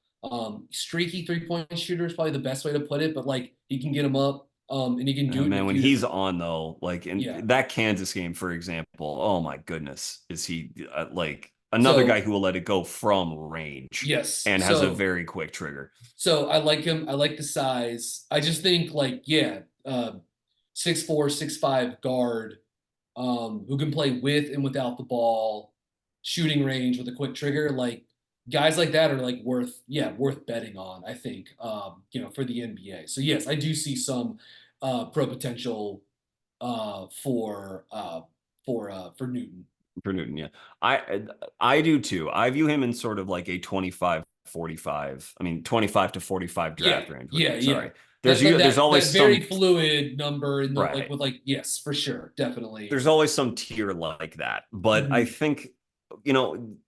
Streaky 3 point shooter is probably the best way to put it, but like he can get him up, and he can do it in a Man, when few he's different. on though, like Yeah. in that Kansas game, for example, oh my goodness, is he like another guy So who will let it go from range yes. and has a So very quick trigger? so I like him. I like the size. I just think like yeah, 6'4", 6'5" guard, who can play with and without the ball, shooting range with a quick trigger. Like guys like that are like worth betting on. I think for the NBA. So yes, I do see some pro potential for Newton. For Newton, yeah. I do too. I view him in sort of like a 25-45, I mean 25 to 45 Yeah, draft range. yeah. Sorry. There's always That very some, fluid number in the like right. with like yes, for sure, definitely. There's always some tier like that. But I Mhm. think,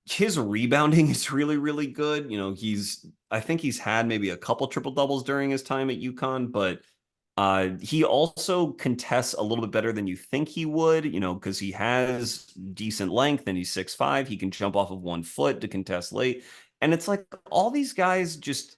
his rebounding is really, really good. He's I think he's had maybe a couple triple doubles during his time at UConn, but he also contests a little bit better than you think he would, because he has decent length and he's 6'5". He can jump off of 1 foot to contest late. And it's like all these guys just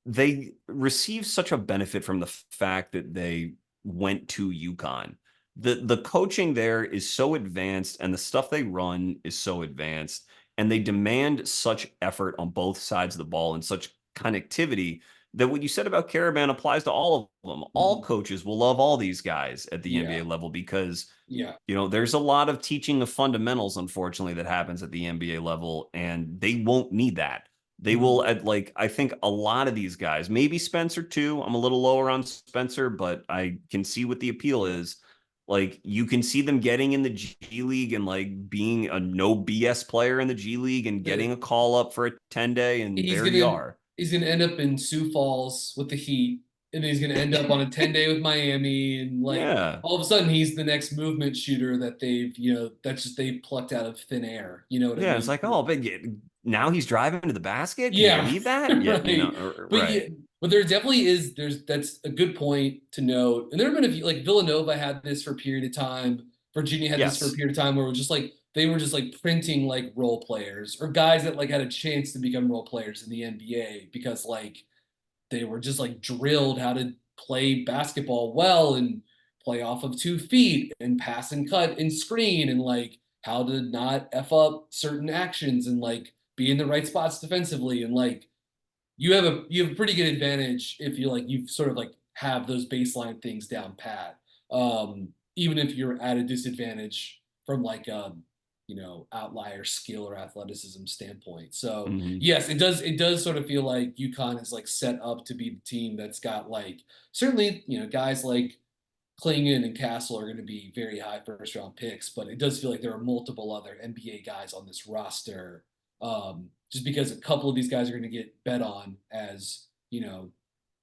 they receive such a benefit from the fact that they went to UConn. The coaching there is so advanced and the stuff they run is so advanced and they demand such effort on both sides of the ball and such connectivity that what you said about Karaban applies to all of them. All coaches will love all these guys at the NBA level because there's a lot of teaching of fundamentals, unfortunately, that happens at the NBA level, and they won't need that. They will, I think a lot of these guys, maybe Spencer too. I'm a little lower on Spencer, but I can see what the appeal is. Like, you can see them getting in the G League and like being a no BS player in the G League and getting a call up for a 10-day, and there you are. He's gonna end up in Sioux Falls with the Heat, and then he's gonna end up on a 10-day with Miami, and all of a sudden he's the next movement shooter that they've plucked out of thin air. You know what I mean? It's like, oh, but now he's driving to the basket. Can you believe that? Right. But there definitely is. That's a good point to note. And there have been a few, like Villanova had this for a period of time. Virginia had this for a period of time where it was just like they were just like printing like role players or guys that like had a chance to become role players in the NBA because like they were just like drilled how to play basketball well and play off of 2 feet and pass and cut and screen and like how to not F up certain actions and like be in the right spots defensively. And like you have a pretty good advantage if you sort of like have those baseline things down pat. Even if you're at a disadvantage from like outlier skill or athleticism standpoint. So yes, it does sort of feel like UConn is like set up to be the team that's got like certainly, guys like Clingan and Castle are going to be very high first round picks, but it does feel like there are multiple other NBA guys on this roster. Just because a couple of these guys are going to get bet on as,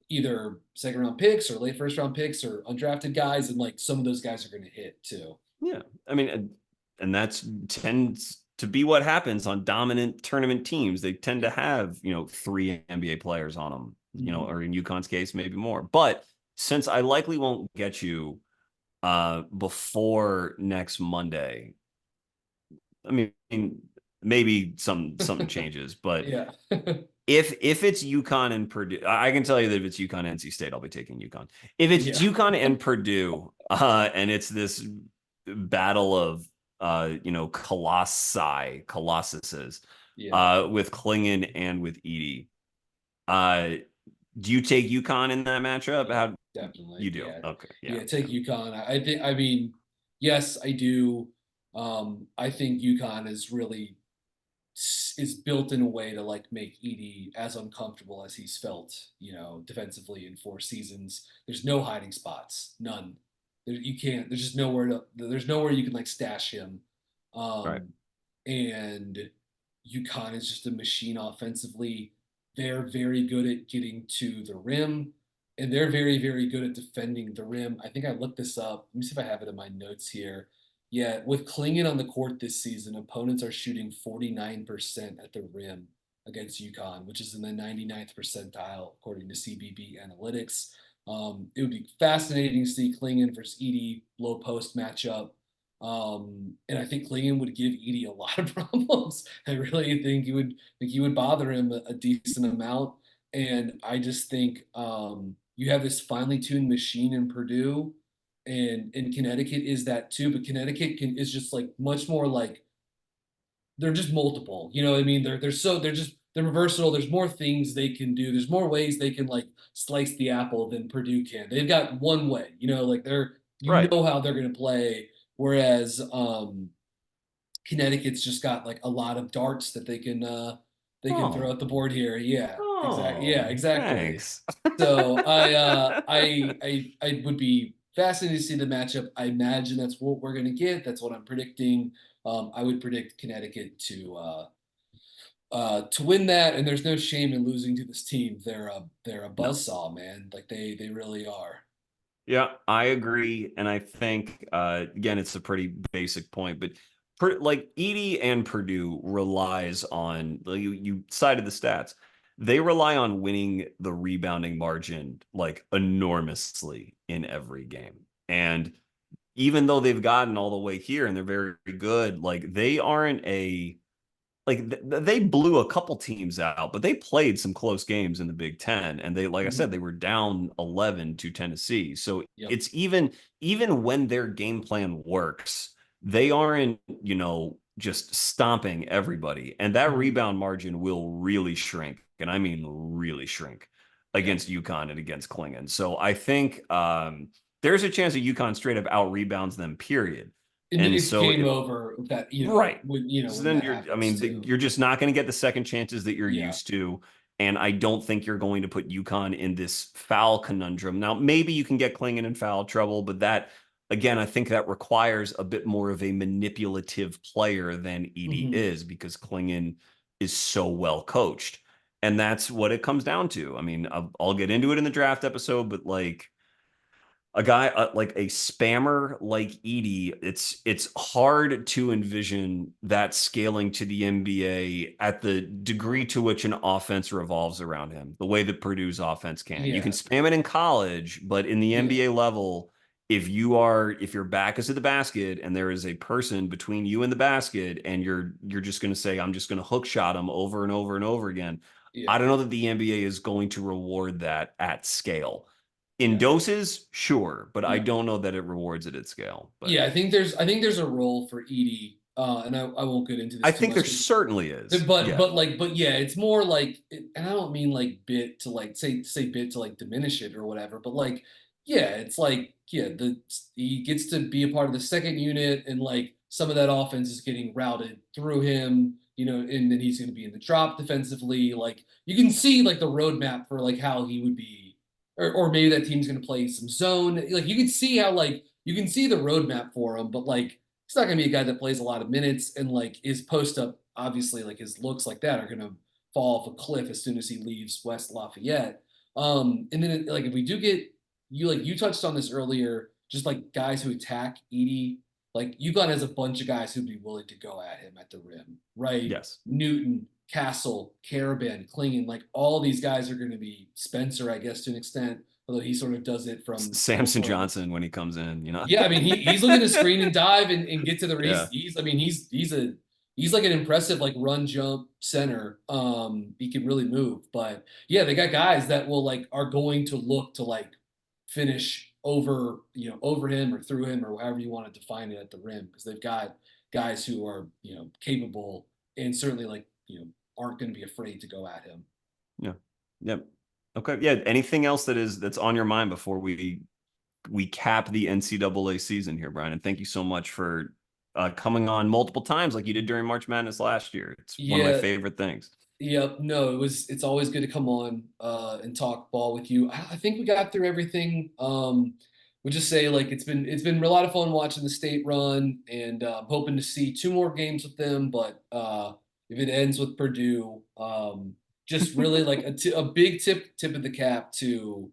either second round picks or late first round picks or undrafted guys. And like some of those guys are going to hit too. Yeah. I mean, and that's tends to be what happens on dominant tournament teams. They tend to have, 3 NBA players on them, or in UConn's case, maybe more. But since I likely won't get you before next Monday, I mean, maybe something changes, but if it's UConn and Purdue, I can tell you that if it's UConn NC State, I'll be taking UConn. If it's UConn and Purdue, and it's this battle of colossuses, with Clingan and with Edey, do you take UConn in that matchup? How definitely you do? Okay, take UConn. I think. I mean, yes, I do. I think UConn is built in a way to like make Edey as uncomfortable as he's felt, defensively in 4 seasons. There's no hiding spots, none. You can't. There's just nowhere you can like stash him. And UConn is just a machine offensively. They're very good at getting to the rim, and they're very, very good at defending the rim. I think I looked this up. Let me see if I have it in my notes here. Yeah, with Clingan on the court this season, opponents are shooting 49% at the rim against UConn, which is in the 99th percentile according to CBB Analytics. It would be fascinating to see Clingan versus Edey low post matchup. And I think Clingan would give Edey a lot of problems. I really think he would bother him a decent amount. And I just think you have this finely tuned machine in Purdue, and Connecticut is that too. But Connecticut is just like much more like they're just multiple. You know what I mean? They're versatile. There's more things they can do. There's more ways they can like slice the apple than Purdue can. They've got one way. Like know how they're going to play. Whereas Connecticut's just got like a lot of darts that they can throw at the board here. Yeah, exactly. Yeah, exactly. Thanks. So I would be fascinated to see the matchup. I imagine that's what we're going to get. That's what I'm predicting. I would predict Connecticut to win that, and there's no shame in losing to this team. They're a buzzsaw, man. Like they really are. Yeah, I agree. And I think, again, it's a pretty basic point, but like Edey and Purdue relies on, you cited the stats. they rely on winning the rebounding margin like enormously in every game. And even though they've gotten all the way here and they're very good, like they aren't a like they blew a couple teams out, but they played some close games in the Big Ten, and they, like I said, they were down 11 to Tennessee. So Yep. it's even when their game plan works, they aren't just stomping everybody, and that Mhm. rebound margin will really shrink, and I mean really shrink Yep. against UConn and against Klingan. So I think there's a chance that UConn straight up out rebounds them. Period. And It's so game if over with that, right. So when then that happens too. you're just not going to get the second chances that you're Yeah. used to. And I don't think you're going to put UConn in this foul conundrum. Now, maybe you can get Klingan in foul trouble, but that, again, I think that requires a bit more of a manipulative player than Edey Hmm. is, because Klingan is so well coached. And that's what it comes down to. I mean, I'll get into it in the draft episode, but like, a guy like a spammer like Edey, it's hard to envision that scaling to the NBA at the degree to which an offense revolves around him, the way that Purdue's offense can. You can Yeah. spam it in college, but in the Yeah. NBA level, if your back is to the basket and there is a person between you and the basket, and you're just going to say, I'm just going to hook shot him over and over and over again, I Yeah. don't know that the NBA is going to reward that at scale. In Yeah. doses, sure, but I Yeah. don't know that it rewards it at scale. But Yeah. I think there's a role for Edie, and I won't get into I this too think there much. certainly is. But Yeah. but yeah, it's more like, and I don't mean like bit to like say bit to like diminish it or whatever, but like yeah, it's like yeah, the he gets to be a part of the second unit, and like some of that offense is getting routed through him, and then he's going to be in the drop defensively. Like you can see like the roadmap for like how he would be, or maybe that team's going to play some zone. Like you can see how like you can see the roadmap for him, but like he's not going to be a guy that plays a lot of minutes, and like his post up, obviously, like his looks like that are going to fall off a cliff as soon as he leaves West Lafayette. And then like if we do get you, like you touched on this earlier, just like guys who attack Edey, like UConn has a bunch of guys who'd be willing to go at him at the rim, right? Yes. Newton, Castle, Karaban, Clingan, like all these guys are going to be Spencer, I guess, to an extent, although he sort of does it from Samson below. Johnson when he comes in. Yeah, I mean he's looking to screen and dive and get to the Yeah. he's I mean he's like an impressive like run jump center. He can really move. But yeah, they got guys that will like are going to look to like finish over, over him or through him or however you want to define it at the rim, because they've got guys who are, capable and certainly like, aren't going to be afraid to go at him. Yeah. Yep. Okay. Yeah. Anything else that's on your mind before we cap the NCAA season here, Brian? And thank you so much for coming on multiple times like you did during March Madness last year. It's one of my Yeah, favorite things. yep. No, it's always good to come on and talk ball with you. I think we got through everything. We'll just say like it's been a lot of fun watching the state run, and I'm hoping to see two more games with them. But if it ends with Purdue, just really like a big tip of the cap to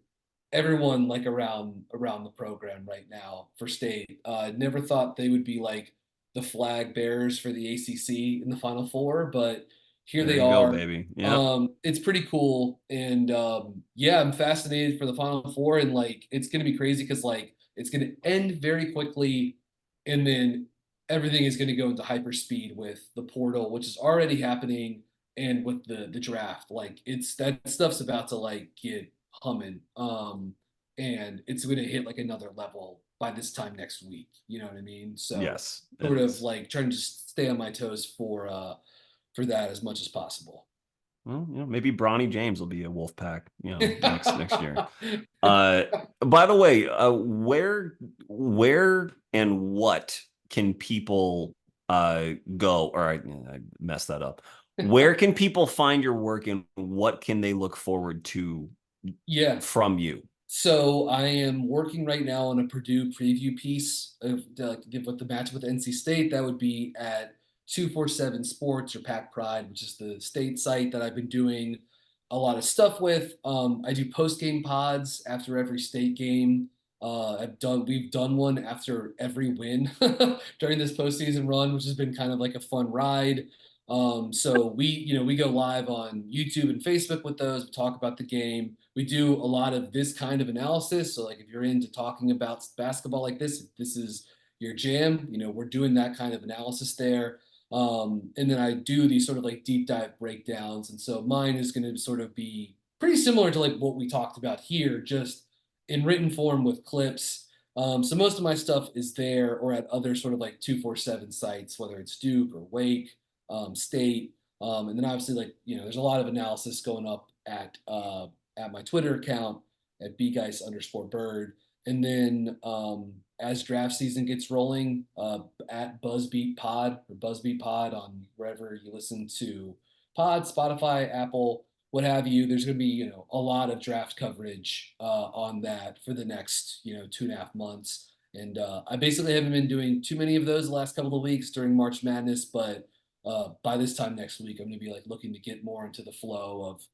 everyone like around the program right now for state. Never thought they would be like the flag bearers for the ACC in the Final Four, but here There they you go, are. baby. Yep. It's pretty cool, and yeah, I'm fascinated for the Final Four, and like it's gonna be crazy because like it's gonna end very quickly, and then everything is gonna go into hyperspeed with the portal, which is already happening, and with the draft. Like it's that stuff's about to like get humming, and it's gonna hit like another level by this time next week. You know what I mean? So Yes, it sort of is. like trying to just stay on my toes for that as much as possible. Well, maybe Bronny James will be a Wolfpack, next year. Uh, by the way, where and what can people go? All right, I messed that up. Where can people find your work, and what can they look forward to Yeah. from you? So I am working right now on a Purdue preview piece of give what the match with NC State. That would be at 247 Sports or Pack Pride, which is the state site that I've been doing a lot of stuff with. I do post game pods after every state game. We've done one after every win during this postseason run, which has been kind of like a fun ride. So we go live on YouTube and Facebook with those. We talk about the game. We do a lot of this kind of analysis. So like if you're into talking about basketball like this, if this is your jam, we're doing that kind of analysis there. And then I do these sort of like deep dive breakdowns. And so mine is going to sort of be pretty similar to like what we talked about here, just in written form with clips. So most of my stuff is there or at other sort of like 247 sites, whether it's Duke or Wake, State. And then obviously like, there's a lot of analysis going up at my Twitter account at bgeis_bird. And then as draft season gets rolling, at Buzzbeat Pod or Buzzbeat Pod on wherever you listen to Pod, Spotify, Apple, what have you, there's going to be, a lot of draft coverage on that for the next, 2.5 months. And I basically haven't been doing too many of those the last couple of weeks during March Madness, but by this time next week, I'm going to be like looking to get more into the flow of,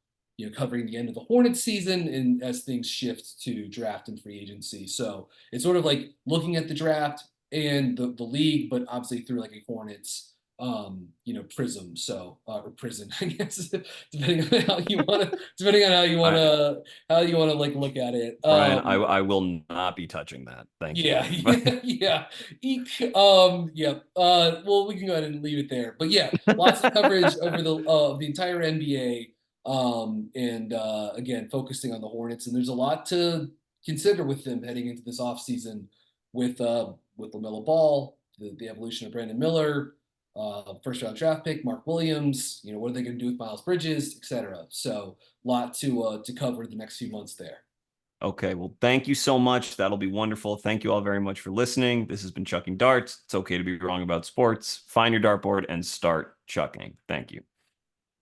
covering the end of the Hornets season and as things shift to draft and free agency. So it's sort of like looking at the draft and the league, but obviously through like a Hornets, prism. So, or prison, I guess, depending on how you want to, like look at it. Brian, I will not be touching that. Thank you. Yeah, yeah. Eek. Yeah. Well, we can go ahead and leave it there. But yeah, lots of coverage over the entire NBA. And again, focusing on the Hornets, and there's a lot to consider with them heading into this offseason with LaMelo Ball, the evolution of Brandon Miller, first round draft pick, Mark Williams. What are they going to do with Miles Bridges, etc. So, a lot to cover the next few months there. Okay, well, thank you so much. That'll be wonderful. Thank you all very much for listening. This has been Chucking Darts. It's okay to be wrong about sports. Find your dartboard and start chucking. Thank you.